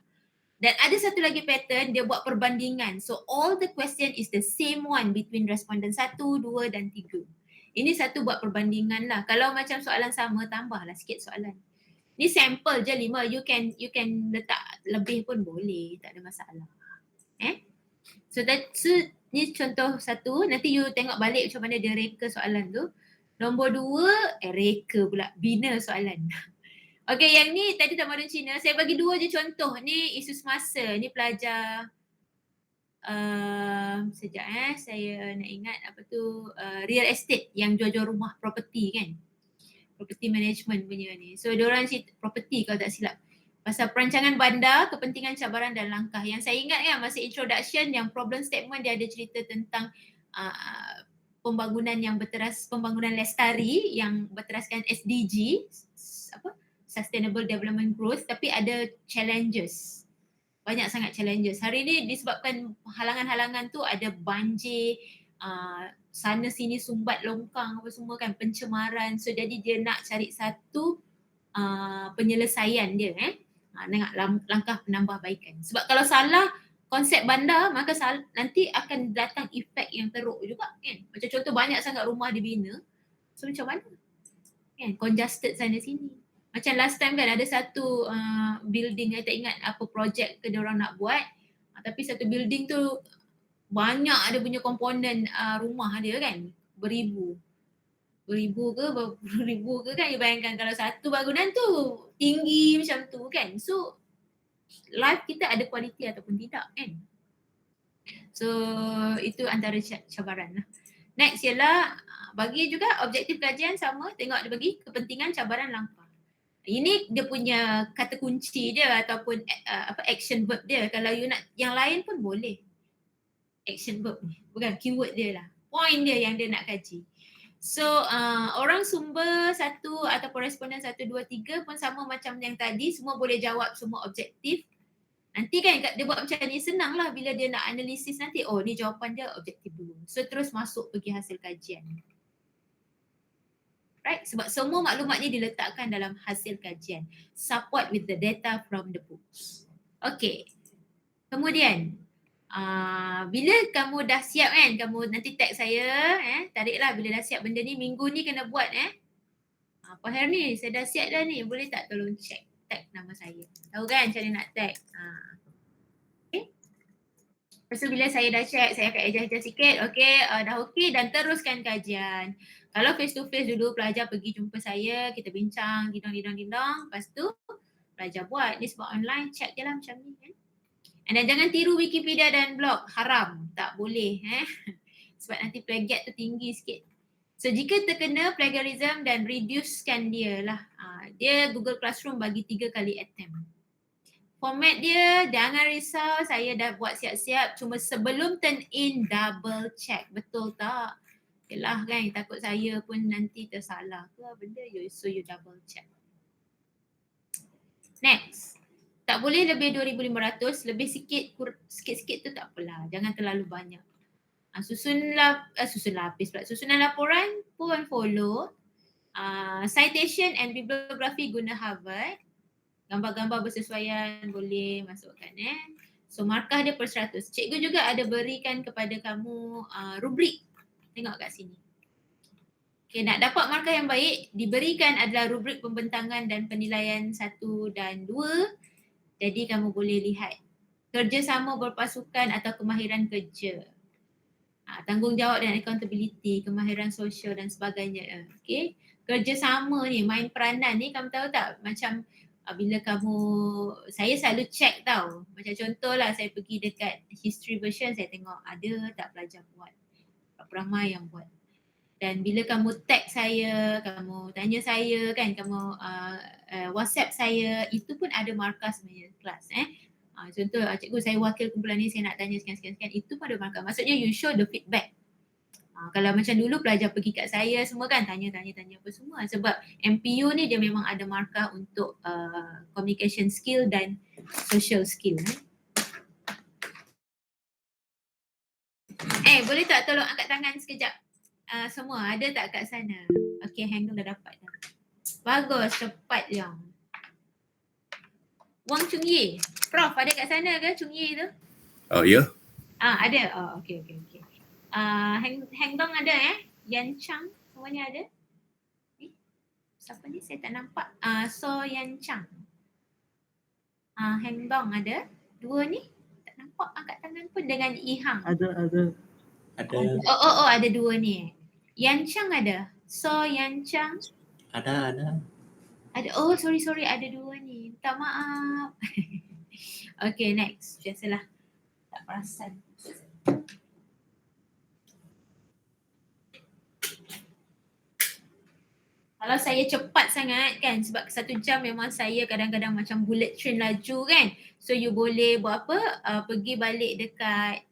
Dan ada satu lagi pattern, dia buat perbandingan. So all the question is the same one between responden 1, 2 dan 3. Ini satu buat perbandingan lah. Kalau macam soalan sama, tambahlah sikit soalan. Ni sampel je 5, you can letak lebih pun boleh, tak ada masalah. So ni contoh satu, nanti you tengok balik macam mana dia reka soalan tu. Nombor 2, reka pula, bina soalan. Okay, yang ni tadi tamadun Cina, saya bagi 2 je contoh. Ni isu semasa, ni pelajar sekejap saya nak ingat apa tu, real estate yang jual-jual rumah, property kan. Property management punya ni. So diorang cerita property kalau tak silap. Pasal perancangan bandar, kepentingan, cabaran dan langkah. Yang saya ingat kan masa introduction yang problem statement dia ada cerita tentang pembangunan yang berteras, pembangunan lestari yang berteraskan SDG, Sustainable Development Growth, tapi ada challenges. Banyak sangat challenges. Hari ni disebabkan halangan-halangan tu ada banjir, sana sini sumbat longkang apa semua kan, pencemaran. So jadi dia nak cari satu penyelesaian dia langkah penambahbaikan. Sebab kalau salah konsep bandar maka nanti akan datang efek yang teruk juga kan. Macam contoh banyak sangat rumah dibina. So macam mana? Kan congested sana sini. Macam last time kan ada satu building, saya tak ingat apa projek ke dia orang nak buat. Tapi satu building tu banyak ada punya komponen rumah dia kan, beribu ke berpuluh-ribu ke kan, you bayangkan kalau satu bangunan tu tinggi macam tu kan. So life kita ada kualiti ataupun tidak kan. So itu antara cabaran lah. Next ialah bagi juga objektif kajian sama, tengok dia bagi kepentingan, cabaran, langkah. Ini dia punya kata kunci dia ataupun action verb dia. Kalau you nak yang lain pun boleh. Action verb ni, bukan keyword dia lah. Point dia yang dia nak kaji. So orang sumber 1 ataupun responden 1, 2, 3 pun sama macam yang tadi, semua boleh jawab semua objektif. Nanti kan dia buat macam ni, senang lah bila dia nak analisis nanti, oh ni jawapan dia objektif dulu. So terus masuk pergi hasil kajian. Right? Sebab semua maklumat ni diletakkan dalam hasil kajian. Support with the data from the books. Okay. Kemudian, bila kamu dah siap kan, kamu nanti tag saya, tariklah bila dah siap benda ni, minggu ni kena buat Pak Her ni, saya dah siap dah ni, boleh tak tolong check, tag nama saya. Tahu kan cara nak tag? Okay. Lepas tu bila saya dah check, saya akan adjust sikit, okay, dah okay dan teruskan kajian. Kalau face to face dulu, pelajar pergi jumpa saya, kita bincang, didong. Lepas tu pelajar buat. Ni sebab online, check je lah macam ni kan. And then jangan tiru Wikipedia dan blog, haram, tak boleh sebab nanti plagiat tu tinggi sikit. So jika terkena plagiarism dan reducekan dia lah. Dia Google Classroom bagi 3 kali attempt. Format dia, jangan risau, saya dah buat siap-siap. Cuma sebelum turn in, double check, betul tak? Yelah kan, takut saya pun nanti tersalah ke benda, so you double check. Next. Tak boleh lebih 2,500, lebih sikit-sikit tu tak apalah, jangan terlalu banyak. Susunan laporan pun follow. Citation and bibliography guna Harvard. Gambar-gambar bersesuaian boleh masukkan So markah dia per 100. Cikgu juga ada berikan kepada kamu rubrik. Tengok kat sini. Okay, nak dapat markah yang baik, diberikan adalah rubrik pembentangan dan penilaian 1 dan 2. Jadi kamu boleh lihat kerjasama berpasukan atau kemahiran kerja. Tanggungjawab dan accountability, kemahiran sosial dan sebagainya. Okay. Kerjasama ni, main peranan ni, kamu tahu tak? Macam bila saya selalu check tau. Macam contohlah saya pergi dekat history version, saya tengok ada tak pelajar buat ramai yang buat. Dan bila kamu tag saya, kamu tanya saya kan, kamu WhatsApp saya, itu pun ada markah sebenarnya kelas. Contoh, cikgu saya wakil kumpulan ni, saya nak tanya sekian, itu pun ada markah. Maksudnya you show the feedback. Kalau macam dulu pelajar pergi kat saya semua kan, tanya apa semua. Sebab MPU ni dia memang ada markah untuk communication skill dan social skill. Boleh tak tolong angkat tangan sekejap? Semua ada tak kat sana? Okay, Hang Dong dah dapat dah. Bagus, cepat yang. Wang Chung Yi. Prof, ada kat sana ke Chung Yi tu? Ya. Ada. Okay. Hang Dong ada Yan Chang, semuanya ada? Siapa ni? Saya tak nampak. So Yan Chang. Hang Dong ada? Dua ni? Tak nampak angkat tangan pun dengan Ihang. Ada. Oh, ada dua ni. Yan Chang ada? So Yan Chang? Ada. Ada. Oh, sorry, ada dua ni. Minta maaf. Okay, next. Biasalah. Tak perasan. Kalau saya cepat sangat kan, sebab 1 jam memang saya kadang-kadang macam bullet train laju kan. So you boleh buat apa? Pergi balik dekat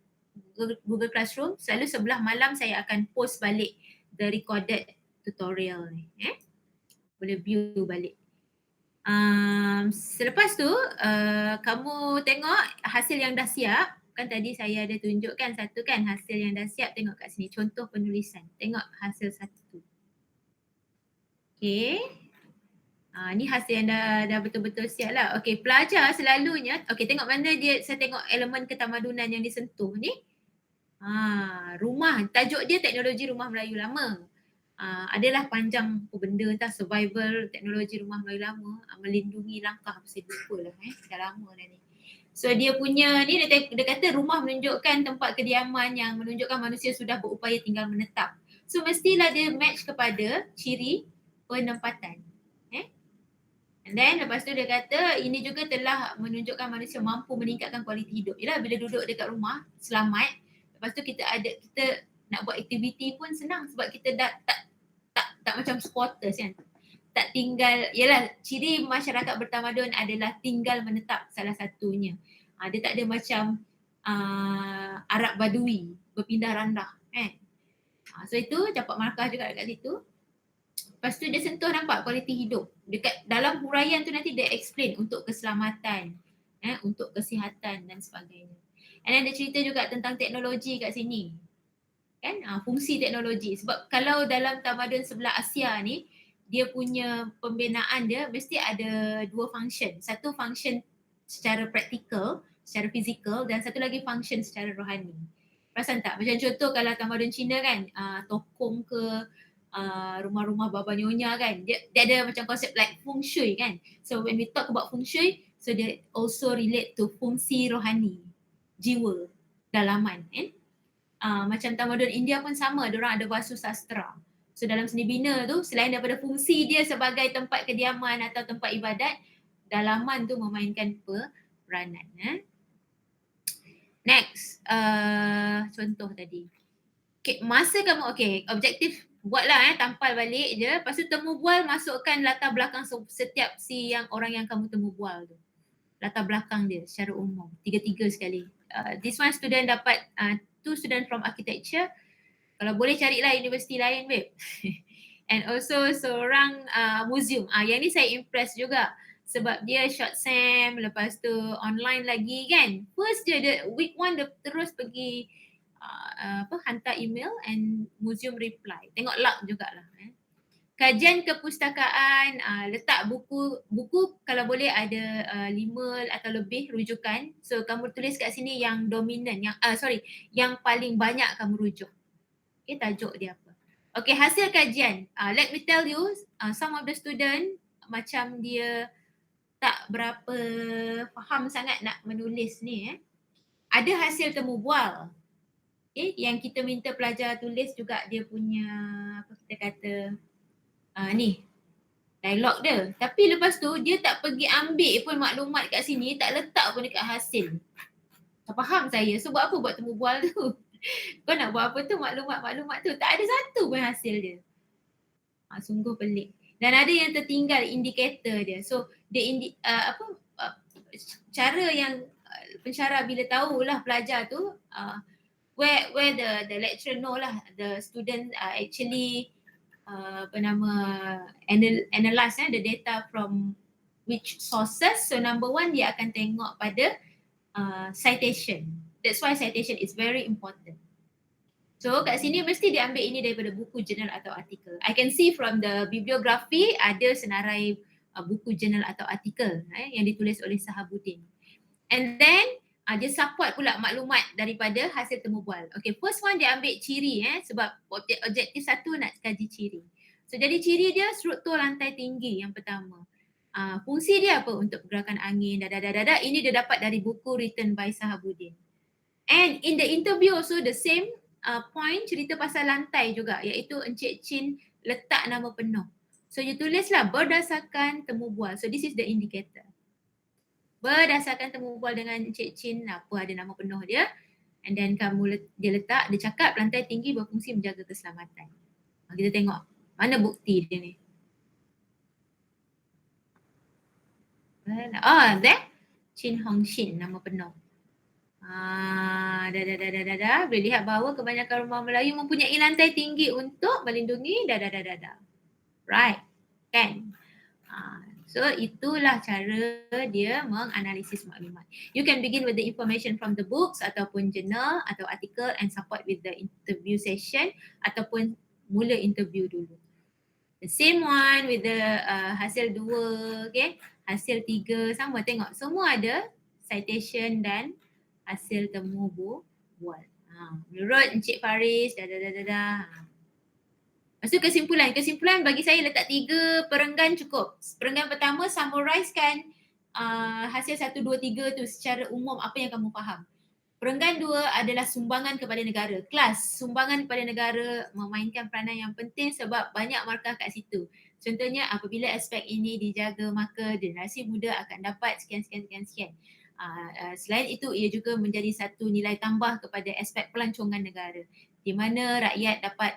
Google Classroom. Selalu sebelah malam saya akan post balik the recorded tutorial ni. Boleh view balik. Selepas tu kamu tengok hasil yang dah siap. Kan tadi saya ada tunjukkan satu kan hasil yang dah siap, tengok kat sini. Contoh penulisan. Tengok hasil satu. Okay. Ni hasil yang dah betul-betul siap lah. Okay, pelajar selalunya, okay, tengok mana saya tengok elemen ketamadunan yang disentuh ni. Rumah, tajuk dia teknologi rumah Melayu lama. Adalah panjang apa benda entah survival teknologi rumah Melayu lama, melindungi langkah, saya lupa lah dah lama dah ni. So dia punya ni dia kata rumah menunjukkan tempat kediaman yang menunjukkan manusia sudah berupaya tinggal menetap. So mestilah dia match kepada ciri penempatan. And then lepas tu dia kata ini juga telah menunjukkan manusia mampu meningkatkan kualiti hidup. Yalah, bila duduk dekat rumah selamat, lepas tu kita nak buat aktiviti pun senang sebab kita dah tak macam squatters kan. Tak tinggal, yalah, ciri masyarakat bertamadun adalah tinggal menetap salah satunya. Dia tak ada macam Arab Badui berpindah randah kan. So itu dapat markah juga dekat situ. Lepas tu dia sentuh nampak kualiti hidup. Dekat dalam huraian tu nanti dia explain untuk keselamatan, untuk kesihatan dan sebagainya. And then dia cerita juga tentang teknologi kat sini. Kan? Fungsi teknologi. Sebab kalau dalam tamadun sebelah Asia ni, dia punya pembinaan dia mesti ada dua function. Satu function secara praktikal, secara fizikal, dan satu lagi function secara rohani. Perasan tak? Macam contoh kalau tamadun Cina kan, tokong ke, rumah-rumah baba nyonya kan, dia ada macam konsep like feng shui kan. So when we talk about feng shui, so dia also relate to fungsi rohani, jiwa, dalaman kan. Macam tamadun India pun sama, diorang ada vastu sastra. So dalam seni bina tu, selain daripada fungsi dia sebagai tempat kediaman atau tempat ibadat, dalaman tu memainkan peranan. Next, contoh tadi. Okay, masa kamu, objektif buatlah tampal balik je. Lepas tu temu bual, masukkan latar belakang setiap yang orang yang kamu temu bual tu. Latar belakang dia secara umum, 3 sekali. This one student dapat 2 student from architecture. Kalau boleh carilah universiti lain babe. And also seorang museum. Yang ni saya impress juga. Sebab dia short sem, lepas tu online lagi kan. First dia week 1 dia terus pergi hantar email and museum reply. Tengok luck jugalah. Kajian kepustakaan, letak buku kalau boleh ada 5 atau lebih rujukan. So kamu tulis kat sini yang dominan, yang paling banyak kamu rujuk. Okay, tajuk dia apa. Okay, hasil kajian. Let me tell you, some of the student macam dia tak berapa faham sangat nak menulis ni. Ada hasil temu bual. Okay, yang kita minta pelajar tulis juga dia punya, apa kita kata, ni, dialog dia. Tapi lepas tu dia tak pergi ambil pun maklumat kat sini, tak letak pun dekat hasil. Tak faham saya. So buat apa buat temu bual tu? Kau nak buat apa tu, maklumat-maklumat tu tak ada satu pun hasil dia. Sungguh pelik. Dan ada yang tertinggal indikator dia. So dia cara yang pensyarah bila tahulah pelajar tu where the lecturer know lah the student actually analyze the data from which sources. So number one, dia akan tengok pada citation. That's why citation is very important. So kat sini mesti dia ambil ini daripada buku, jurnal atau artikel. I can see from the bibliography ada senarai buku, jurnal atau artikel yang ditulis oleh Sahabuddin. And then dia support pula maklumat daripada hasil temu bual. Okay, first one dia ambil ciri sebab objektif satu nak kaji ciri. So jadi ciri dia struktur lantai tinggi yang pertama. Fungsi dia apa? Untuk gerakan angin, Ini dia dapat dari buku written by Sahabuddin. And in the interview also the same point cerita pasal lantai juga, iaitu Encik Chin letak nama penuh. So you tulislah berdasarkan temu bual. So this is the indicator. Berdasarkan temu bual dengan Encik Chin, apa ada nama penuh dia. And then dia letak, dia cakap lantai tinggi berfungsi menjaga keselamatan. Kita tengok mana bukti dia ni. There. Chin Hong Shin nama penuh. Dah. Boleh lihat bahawa kebanyakan rumah Melayu mempunyai lantai tinggi untuk melindungi Right. Kan? So itulah cara dia menganalisis maklumat. You can begin with the information from the books ataupun journal atau article and support with the interview session ataupun mula interview dulu. The same one with the hasil 2, okay? Hasil 3 sama, tengok semua ada citation dan hasil temu bual. Menurut Encik Faris, Lepas tu kesimpulan bagi saya letak 3 perenggan cukup. Perenggan pertama summarizekan hasil 1, 2, 3 tu secara umum apa yang kamu faham. Perenggan 2 adalah sumbangan kepada negara. Kelas sumbangan kepada negara memainkan peranan yang penting sebab banyak markah kat situ. Contohnya apabila aspek ini dijaga maka generasi muda akan dapat sekian. Selain itu ia juga menjadi satu nilai tambah kepada aspek pelancongan negara di mana rakyat dapat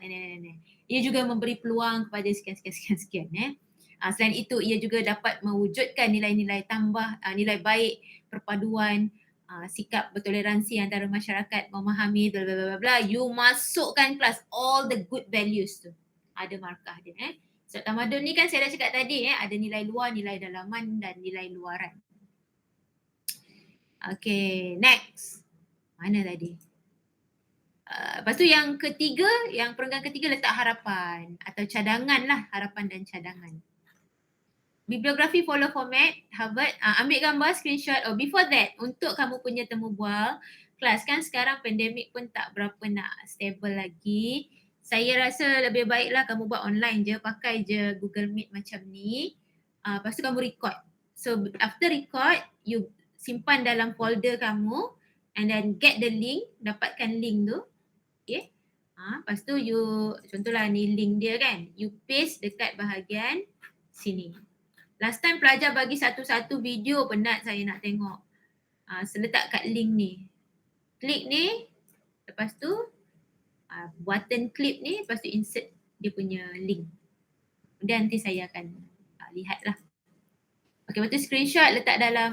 Ia juga memberi peluang kepada sekian. Selain itu ia juga dapat mewujudkan nilai-nilai tambah, nilai baik, perpaduan, sikap bertoleransi antara masyarakat, memahami bla bla bla. You masukkan kelas all the good values tu. Ada markah dia. So tamadun ni kan saya dah cakap tadi ada nilai luar, nilai dalaman dan nilai luaran. Okay, next. Mana tadi? Lepas tu yang ketiga, yang perenggan ketiga letak harapan atau cadangan lah, harapan dan cadangan. Bibliografi follow format, Harvard, ambil gambar, screenshot. Before that, untuk kamu punya temu bual kelas kan sekarang pandemik pun tak berapa nak stable lagi. Saya rasa lebih baiklah kamu buat online je, pakai je Google Meet macam ni. Lepas tu kamu record. So after record, you simpan dalam folder kamu and then get the link, dapatkan link tu. Okay. Lepas tu you, contohlah ni link dia kan, you paste dekat bahagian sini. Last time pelajar bagi satu-satu video, penat saya nak tengok. Letak kat link ni. Klik ni, lepas tu button clip ni, lepas tu insert dia punya link. Kemudian nanti saya akan lihat lah. Okay, lepas tu screenshot letak dalam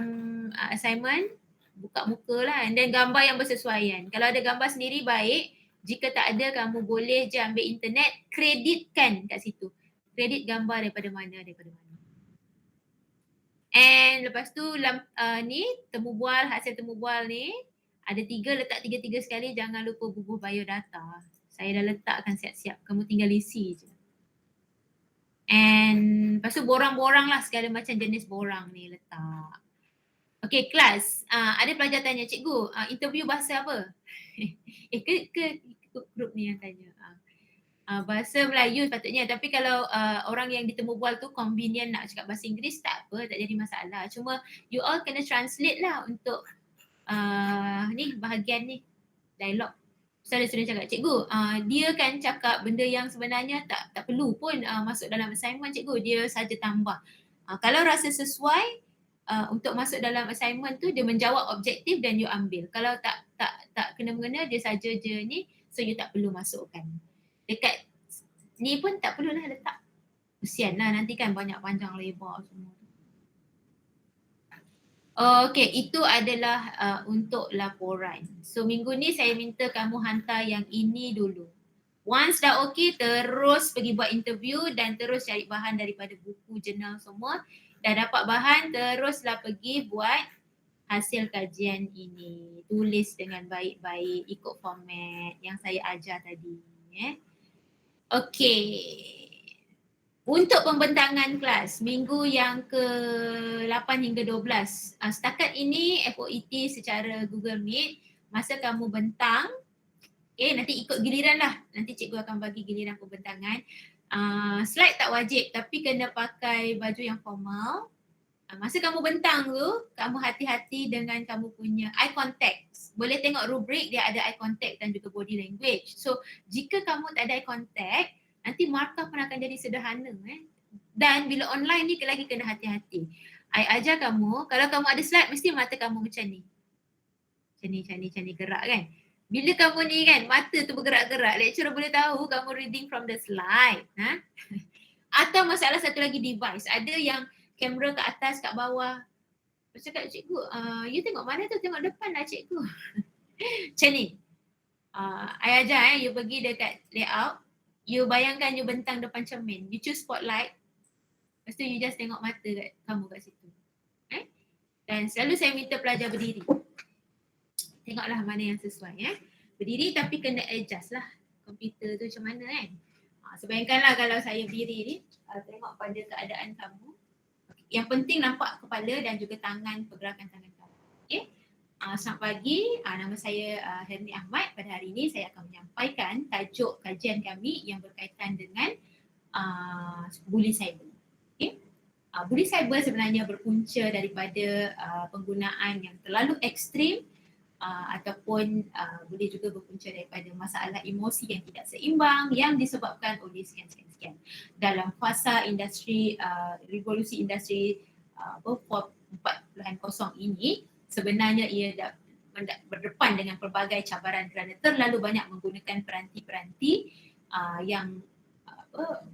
assignment, buka muka lah, and then gambar yang bersesuaian. Kalau ada gambar sendiri baik, jika tak ada kamu boleh je ambil internet, kreditkan kat situ. Kredit gambar daripada mana. And lepas tu ni temu bual, hasil temu bual ni ada 3, letak 3 sekali, jangan lupa bubuh biodata. Saya dah letakkan siap-siap, kamu tinggal isi je. And lepas tu borang-borang lah, segala macam jenis borang ni letak. Okay, kelas. Ada pelajar tanya, cikgu, interview bahasa apa? ke grup ni yang tanya. Bahasa Melayu sepatutnya, tapi kalau orang yang ditemu bual tu convenient nak cakap bahasa Inggeris, tak apa, tak jadi masalah. Cuma you all kena translate lah untuk ni bahagian ni, dialog. Saya sudah cakap, cikgu, dia kan cakap benda yang sebenarnya tak perlu pun masuk dalam assignment, cikgu, dia saja tambah. Kalau rasa sesuai untuk masuk dalam assignment tu, dia menjawab objektif dan you ambil. Kalau tak tak kena-mengena, dia saja je ni, so you tak perlu masukkan. Dekat ni pun tak perlulah letak. Kesian lah nanti kan banyak panjang lebar semua. Okay, itu adalah untuk laporan. So minggu ni saya minta kamu hantar yang ini dulu. Once dah okay, terus pergi buat interview dan terus cari bahan daripada buku, jurnal semua. Dah dapat bahan, teruslah pergi buat hasil kajian ini. Tulis dengan baik-baik, ikut format yang saya ajar tadi. Okay. Untuk pembentangan kelas, minggu yang ke-8 hingga 12. Setakat ini FOET secara Google Meet, masa kamu bentang, nanti ikut giliran lah. Nanti cikgu akan bagi giliran pembentangan. Slide tak wajib tapi kena pakai baju yang formal. Masa kamu bentang tu, kamu hati-hati dengan kamu punya eye contact. Boleh tengok rubrik, dia ada eye contact dan juga body language. So, jika kamu tak ada eye contact, nanti markah pun akan jadi sederhana. Dan bila online ni lagi kena hati-hati. I ajar kamu, kalau kamu ada slide mesti mata kamu macam ni. Macam ni gerak kan. Bila kamu ni kan, mata tu bergerak-gerak, lecturer boleh tahu kamu reading from the slide. Atau masalah satu lagi device. Ada yang kamera kat atas, kat bawah. Saya cakap, cikgu, you tengok mana tu? Tengok depan lah cikgu. Macam ni. I ajar you pergi dekat layout. You bayangkan you bentang depan cermin. You choose spotlight. Lepas tu you just tengok mata kamu kat situ. Dan selalu saya minta pelajar berdiri. Tengoklah mana yang sesuai. Berdiri tapi kena adjust lah. Komputer tu macam mana kan. So bayangkanlah kalau saya berdiri ni. Tengok pada keadaan kamu. Yang penting nampak kepala dan juga tangan, pergerakan tangan kamu. Okay. Selamat pagi, nama saya Herni Ahmad. Pada hari ini saya akan menyampaikan tajuk kajian kami yang berkaitan dengan bully cyber. Okay. Bully cyber sebenarnya berpunca daripada penggunaan yang terlalu ekstrim ataupun boleh juga berpunca daripada masalah emosi yang tidak seimbang yang disebabkan oleh sekian-sekian. Dalam fasa industri, revolusi industri 4.0 ini, sebenarnya ia berdepan dengan pelbagai cabaran kerana terlalu banyak menggunakan peranti-peranti yang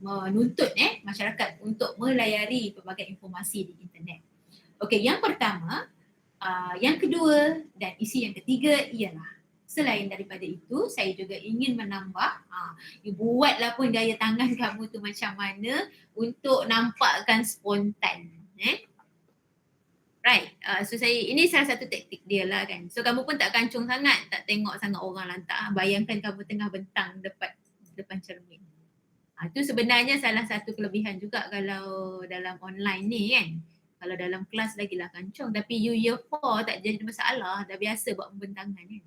menuntut masyarakat untuk melayari pelbagai informasi di internet. Okey, yang pertama, yang kedua dan isi yang ketiga ialah selain daripada itu, saya juga ingin menambah, you buatlah pun gaya tangan kamu tu macam mana untuk nampakkan spontan. Right, so ini salah satu taktik dia lah kan. So kamu pun tak kancung sangat, tak tengok sangat orang lantak. Bayangkan kamu tengah bentang depan cermin. Itu sebenarnya salah satu kelebihan juga kalau dalam online ni kan. Kalau dalam kelas lagilah kancung, tapi you year 4 tak jadi masalah, dah biasa buat pembentangan kan.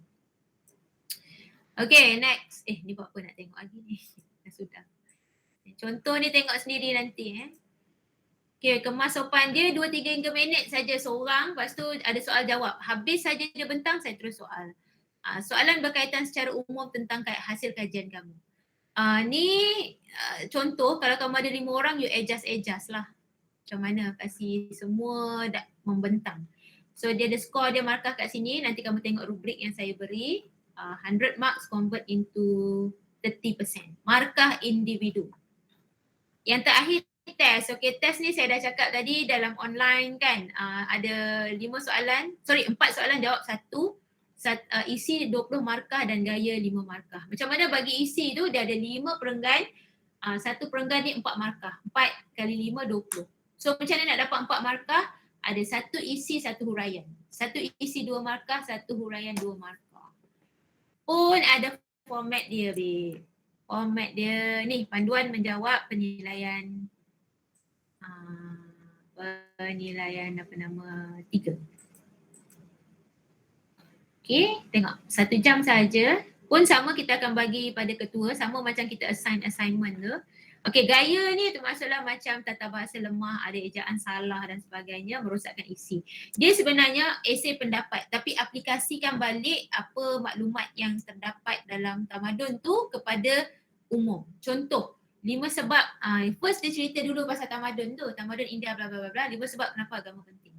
Okay, next. Ni buat apa nak tengok lagi ni? Dah sudah. Contoh ni tengok sendiri nanti. Okay, kemas sopan dia 2-3 minit saja seorang, lepas tu ada soal jawab. Habis saja dia bentang, saya terus soal. Soalan berkaitan secara umum tentang hasil kajian kamu. Ni contoh, kalau kamu ada 5 orang, you adjust lah. Macam mana kasih semua dah membentang. So dia ada skor, dia markah kat sini, nanti kamu tengok rubrik yang saya beri. 100 marks convert into 30%. Markah individu. Yang terakhir test. Okay, test ni saya dah cakap tadi dalam online kan. Ada 4 soalan jawab 1. Isi 20 markah dan gaya 5 markah. Macam mana bagi isi tu, dia ada 5 perenggan. 1 perenggan ni 4 markah. 4 kali 5, 20. So macam mana nak dapat 4 markah? Ada 1 isi, 1 huraian. 1 isi 2 markah, 1 huraian 2 markah. Pun ada format dia, babe. Format dia ni, panduan menjawab penilaian 3. Okay, tengok 1 jam saja. Pun sama kita akan bagi pada ketua, sama macam kita assign assignment tu. Okay, gaya ni termasuklah macam tata bahasa lemah, ada ejaan salah dan sebagainya, merosakkan isi. Dia sebenarnya esei pendapat, tapi aplikasikan balik apa maklumat yang terdapat dalam tamadun tu kepada umum. Contoh, 5 sebab, first dia cerita dulu pasal tamadun tu, tamadun India bla bla bla bla, 5 sebab kenapa agama penting.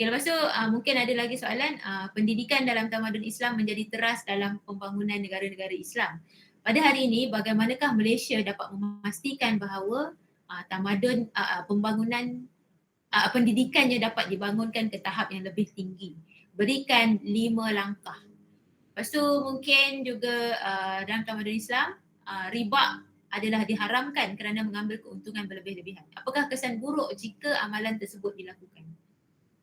Okay, lepas tu mungkin ada lagi soalan, pendidikan dalam tamadun Islam menjadi teras dalam pembangunan negara-negara Islam. Pada hari ini, bagaimanakah Malaysia dapat memastikan bahawa tamadun pembangunan pendidikannya dapat dibangunkan ke tahap yang lebih tinggi? Berikan 5 langkah. Lepas tu mungkin juga dalam tamadun Islam, riba adalah diharamkan kerana mengambil keuntungan berlebih-lebihan. Apakah kesan buruk jika amalan tersebut dilakukan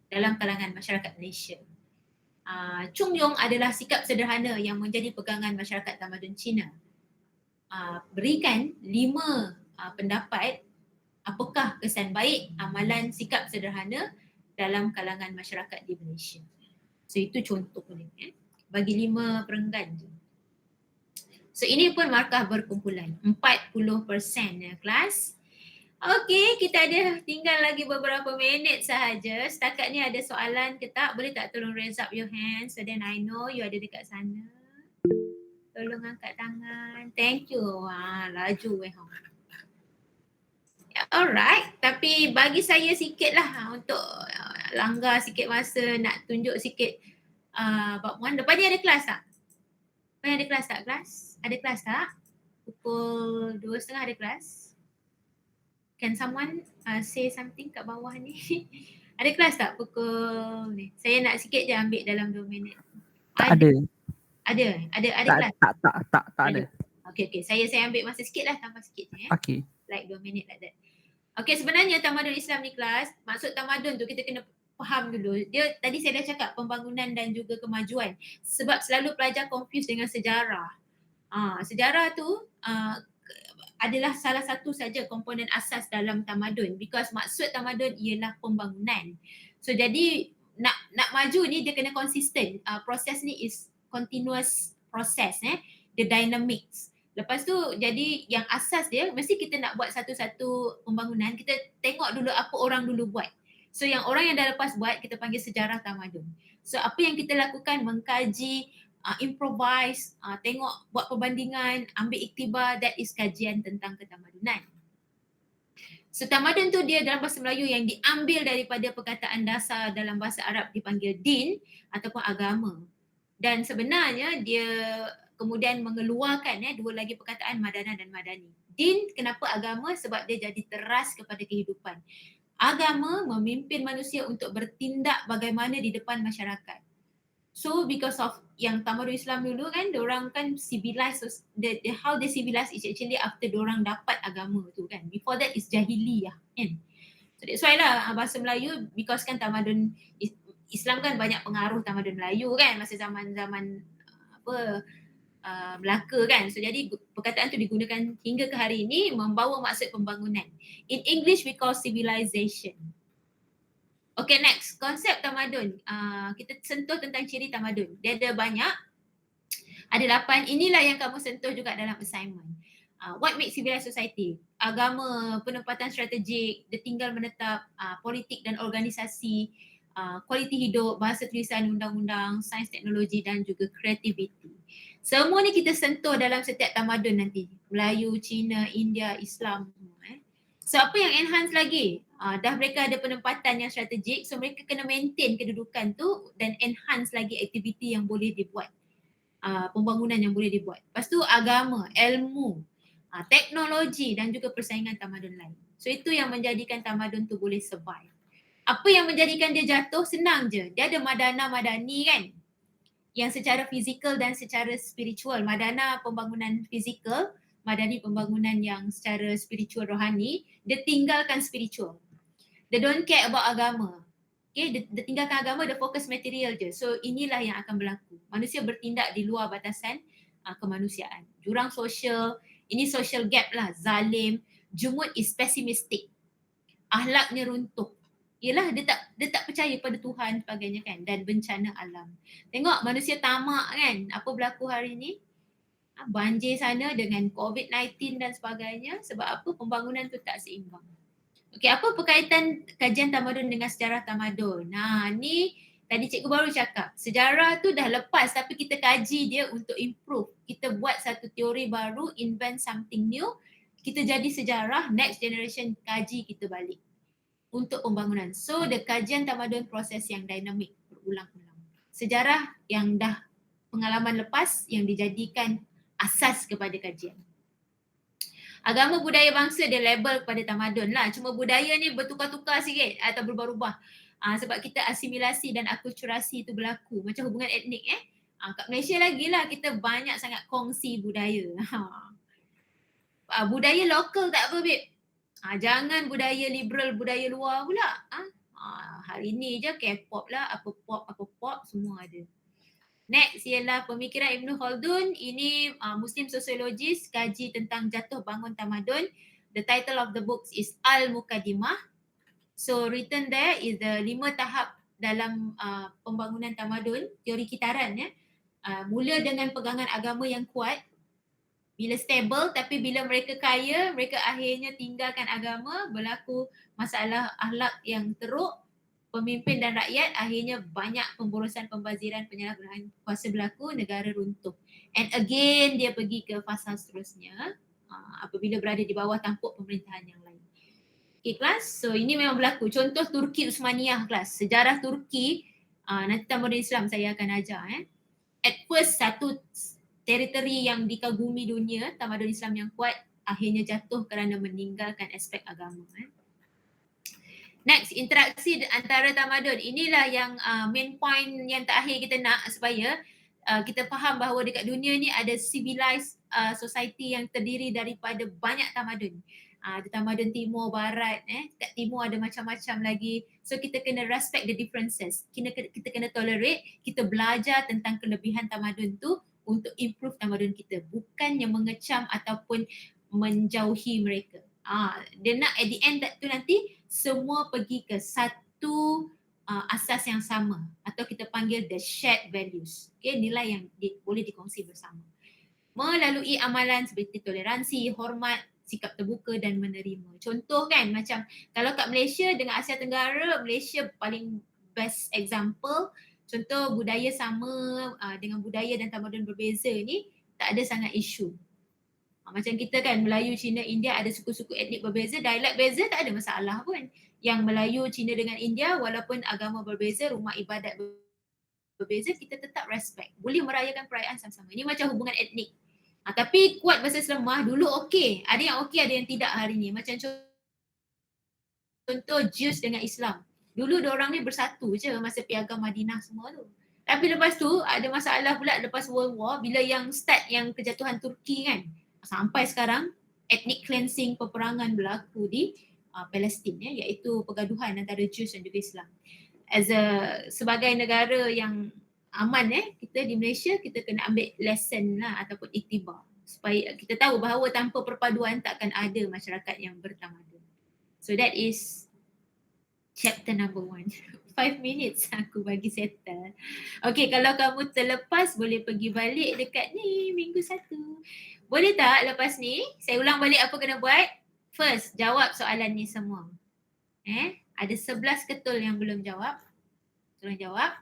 dalam kalangan masyarakat Malaysia? Chung Yong adalah sikap sederhana yang menjadi pegangan masyarakat tamadun Cina. Berikan 5 pendapat apakah kesan baik amalan sikap sederhana dalam kalangan masyarakat di Malaysia. So itu contohnya. Bagi 5 perenggan je. So ini pun markah berkumpulan 40% ya kelas. Okey, kita ada tinggal lagi beberapa minit sahaja. Setakat ni ada soalan ke tak? Boleh tak tolong raise up your hand so then I know you ada dekat sana. Tolong angkat tangan. Thank you. Laju Alright, tapi bagi saya sikit lah untuk langgar sikit masa, nak tunjuk sikit Bab Puan. Lepas ni ada kelas tak? Lepas ni ada kelas tak kelas? Ada kelas tak? Pukul 2.30 ada kelas. Can someone say something kat bawah ni? Ada kelas tak pukul ni? Saya nak sikit je ambil dalam 2 minit. Ada. Ada kelas? Tak ada. Okay. Saya ambil masa sikit lah, tambah sikit je. Okay. Like 2 minit like that. Okay, sebenarnya tamadun Islam ni kelas, maksud tamadun tu kita kena faham dulu. Dia tadi saya dah cakap pembangunan dan juga kemajuan. Sebab selalu pelajar confuse dengan sejarah. Sejarah tu adalah salah satu saja komponen asas dalam tamadun, because maksud tamadun ialah pembangunan. So jadi nak maju ni dia kena konsisten. Proses ni is continuous process, the dynamics. Lepas tu jadi yang asas dia mesti kita nak buat satu-satu pembangunan, kita tengok dulu apa orang dulu buat. So yang orang yang dah lepas buat kita panggil sejarah tamadun. So apa yang kita lakukan, mengkaji, improvise, tengok, buat perbandingan, ambil iktibar, that is kajian tentang ketamadunan. So tamadun tu dia dalam bahasa Melayu yang diambil daripada perkataan dasar dalam bahasa Arab dipanggil din ataupun agama. Dan sebenarnya dia kemudian mengeluarkan dua lagi perkataan madana dan madani. Din, kenapa agama? Sebab dia jadi teras kepada kehidupan. Agama memimpin manusia untuk bertindak bagaimana di depan masyarakat. So because of yang tamadun Islam dulu kan, diorang kan civilized, so how they civilize is actually after diorang dapat agama tu kan. Before that is jahiliyah kan. So that's why lah bahasa Melayu, because kan tamadun Islam kan banyak pengaruh tamadun Melayu kan masa zaman-zaman Melaka kan. So jadi perkataan tu digunakan hingga ke hari ini membawa maksud pembangunan. In English we call civilization. Okay, next, konsep tamadun. Kita sentuh tentang ciri tamadun. Dia ada banyak. Ada 8. Inilah yang kamu sentuh juga dalam assignment. What makes civilized society? Agama, penempatan strategik, dia tinggal menetap, politik dan organisasi, kualiti hidup, bahasa tulisan, undang-undang, sains teknologi dan juga kreativiti. Semua ni kita sentuh dalam setiap tamadun nanti. Melayu, Cina, India, Islam. So apa yang enhance lagi? Dah mereka ada penempatan yang strategik, so mereka kena maintain kedudukan tu dan enhance lagi aktiviti yang boleh dibuat. Pembangunan yang boleh dibuat. Lepas tu agama, ilmu, teknologi dan juga persaingan tamadun lain. So itu yang menjadikan tamadun tu boleh survive. Apa yang menjadikan dia jatuh? Senang je. Dia ada madana madani kan, yang secara fizikal dan secara spiritual. Madana pembangunan fizikal, madani pembangunan yang secara spiritual rohani. Dia tinggalkan spiritual. Dia don't care about agama. Okay, dia tinggalkan agama, dia fokus material je. So inilah yang akan berlaku. Manusia bertindak di luar batasan kemanusiaan. Jurang sosial, ini social gap lah, zalim. Jumud is pessimistic. Ahlaknya runtuh. Ialah dia tak percaya pada Tuhan sebagainya kan, dan bencana alam. Tengok manusia tamak kan, apa berlaku hari ni? Banjir sana dengan COVID-19 dan sebagainya. Sebab apa? Pembangunan tu tak seimbang. Okey, apa berkaitan kajian tamadun dengan sejarah tamadun? Ni tadi cikgu baru cakap, sejarah tu dah lepas tapi kita kaji dia untuk improve. Kita buat satu teori baru, invent something new, kita jadi sejarah, next generation kaji kita balik. untuk pembangunan. So the kajian tamadun proses yang dinamik berulang-ulang. Sejarah yang dah pengalaman lepas yang dijadikan asas kepada kajian. Agama budaya bangsa dia label kepada tamadun lah. Cuma budaya ni bertukar-tukar sikit atau berubah-ubah. Sebab kita asimilasi dan akulturasi tu berlaku. Macam hubungan etnik kat Malaysia lagi lah kita banyak sangat kongsi budaya. Budaya lokal tak apa babe. Jangan budaya liberal, budaya luar pula. Hari ni je K-pop lah, apa pop semua ada. Next ialah pemikiran Ibn Khaldun. Ini Muslim sosiologis kaji tentang jatuh bangun tamadun. The title of the book is Al-Muqaddimah. So written there is the 5 tahap dalam pembangunan tamadun, teori kitaran ya. Mula dengan pegangan agama yang kuat. Bila stable tapi bila mereka kaya, mereka akhirnya tinggalkan agama, berlaku masalah akhlak yang teruk. Pemimpin dan rakyat akhirnya banyak pemborosan, pembaziran, penyalahgunaan kuasa berlaku, negara runtuh. And again dia pergi ke fasa seterusnya apabila berada di bawah tampuk pemerintahan yang lain. Okay kelas, so ini memang berlaku. Contoh Turki Uthmaniyah kelas, sejarah Turki, nanti tamadun Islam saya akan ajar. At first satu teritori yang dikagumi dunia, tamadun Islam yang kuat, akhirnya jatuh kerana meninggalkan aspek agama. Next, interaksi antara tamadun. Inilah yang main point yang terakhir kita nak supaya kita faham bahawa dekat dunia ni ada civilized society yang terdiri daripada banyak tamadun. Ada tamadun timur, barat, kat timur ada macam-macam lagi. So kita kena respect the differences. Kita kena tolerate, kita belajar tentang kelebihan tamadun tu untuk improve tamadun kita. Bukan yang mengecam ataupun menjauhi mereka. Dia nak at the end tu nanti semua pergi ke satu asas yang sama atau kita panggil the shared values. Okay, nilai yang boleh dikongsi bersama. Melalui amalan seperti toleransi, hormat, sikap terbuka dan menerima. Contoh kan macam kalau kat Malaysia dengan Asia Tenggara, Malaysia paling best example. Contoh budaya sama dengan budaya dan tamadun berbeza ni tak ada sangat isu. Macam kita kan Melayu, Cina, India ada suku-suku etnik berbeza, dialek beza tak ada masalah pun. Yang Melayu, Cina dengan India walaupun agama berbeza, rumah ibadat berbeza, kita tetap respect. Boleh merayakan perayaan sama-sama. Ini macam hubungan etnik. Tapi kuat versus lemah, dulu okey. Ada yang okey, ada yang tidak hari ni. Macam contoh Jews dengan Islam. Dulu diorang ni bersatu je masa piagam Madinah semua tu. Tapi lepas tu ada masalah pula lepas World War bila yang start yang kejatuhan Turki kan. Sampai sekarang ethnic cleansing, peperangan berlaku di Palestin iaitu pergaduhan antara Jews dan juga Islam. Sebagai negara yang aman kita di Malaysia kita kena ambil lesson lah ataupun iktibar supaya kita tahu bahawa tanpa perpaduan takkan ada masyarakat yang bertamadun. So that is chapter number 1. 5 minutes aku bagi settle. Okay, kalau kamu terlepas boleh pergi balik dekat ni minggu 1. Boleh tak lepas ni saya ulang balik apa kena buat? First, jawab soalan ni semua. Ada 11 ketul yang belum jawab. Tolong jawab.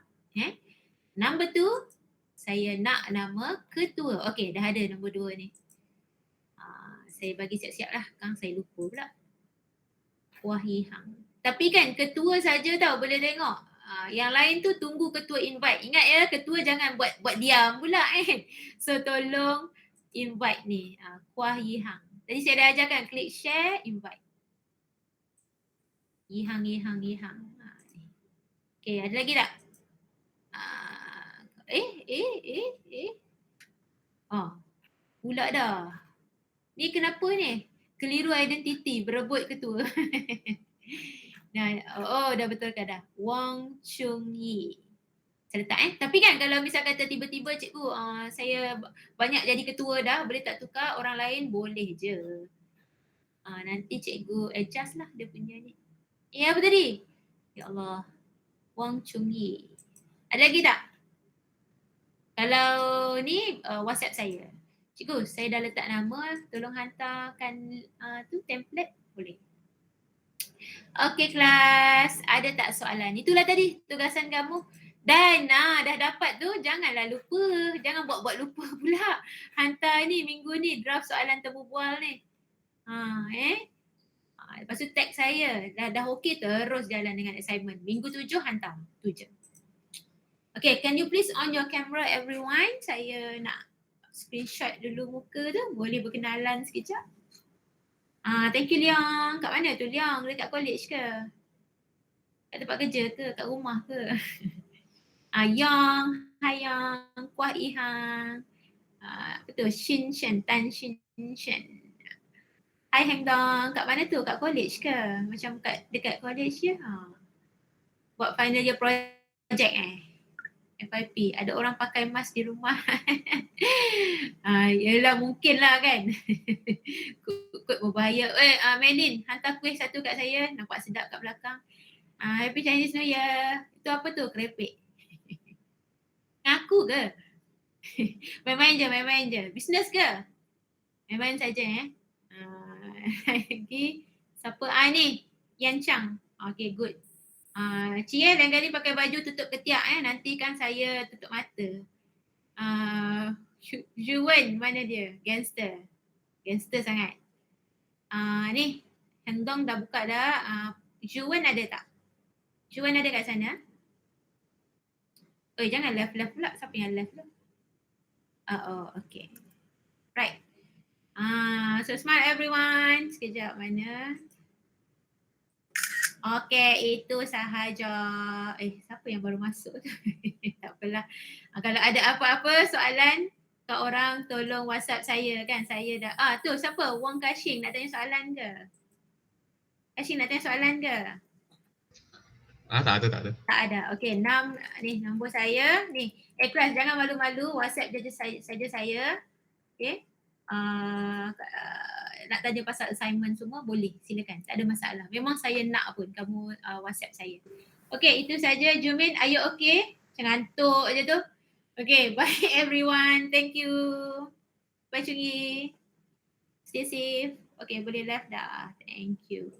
Number 2, saya nak nama ketua. Okay, dah ada nombor 2 ni. Saya bagi siap-siap lah. Kang saya lupa pula. Wahyi Hang. Tapi kan ketua saja tau boleh tengok. Yang lain tu tunggu ketua invite. Ingat ya, ketua jangan buat diam pula So tolong invite ni. Kuah Yihang. Tadi saya dah ajarkan klik share, invite. Yihang. Okay, ada lagi tak? Pula dah. Ni kenapa ni? Keliru identiti, berebut ketua. Dah betul ke dah? Wong Chung Yi. Saya letak Tapi kan kalau misal kata tiba-tiba cikgu saya banyak jadi ketua dah, boleh tak tukar orang lain? Boleh je. Nanti cikgu adjust lah dia punya ni. Apa tadi? Ya Allah. Wong Chung Yi. Ada lagi tak? Kalau ni WhatsApp saya. Cikgu, saya dah letak nama, tolong hantarkan tu template. Boleh. Okey kelas, ada tak soalan? Itulah tadi tugasan kamu. Dan dah dapat tu, janganlah lupa. Jangan buat-buat lupa pula. Hantar ni minggu ni draft soalan temu bual ni. Lepas tu tag saya. Dah okey terus jalan dengan assignment. Minggu 7 hantar. Tu je. Okay, can you please on your camera everyone? Saya nak screenshot dulu muka tu. Boleh berkenalan sekejap? Thank you Leong. Kat mana tu Leong? Dekat college ke? Kat tempat kerja ke? Kat rumah ke? Yang, Hayang, Kuah Ihang. Betul, Shin Shen, Tan Shin Shen. Hai Heng Dong, kat mana tu? Kat college ke? Macam dekat college je? Buat final year project FYP, ada orang pakai mask di rumah. Yelah mungkin lah kan. Kot berbahaya. Melin, hantar kuih satu kat saya. Nampak sedap kat belakang. Happy Chinese New Year. Itu apa tu? Kerepek. Ngaku ke? Main-main je. Business ke? Main-main saja lagi. Siapa? Ni. Yan Chang. Okay, good. Cie lain kali pakai baju tutup ketiak nanti kan saya tutup mata. Juwen mana dia? Gangster sangat. Ni Heng Dong dah buka dah. Juwen ada tak? Juwen ada kat sana? Jangan left pula. Siapa yang left tu? Okay. Right. So smile everyone. Sekejap mana? Okay, itu sahaja. Siapa yang baru masuk tu? Tak apalah. Kalau ada apa-apa soalan kat orang, tolong WhatsApp saya kan. Saya dah, tu siapa? Wong Kashing nak tanya soalan ke? Kashing nak tanya soalan ke? Tak ada. Tak ada. Okay, ni nombor saya. Ni, kelas jangan malu-malu. WhatsApp saja saya. Okay. Nak tanya pasal assignment semua boleh, silakan, tak ada masalah. Memang saya nak pun kamu WhatsApp saya. Okay, itu saja. Jumin, are you okay? Macam ngantuk je tu. Okay, bye everyone. Thank you. Bye Chungi. Stay safe. Okay, boleh left dah. Thank you.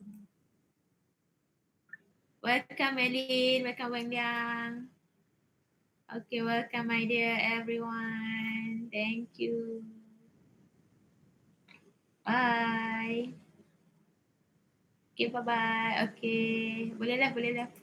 Welcome Melin. Welcome Wang Liang. Okay, welcome my dear everyone. Thank you. Bye. Okay, bye-bye. Okay. Boleh left.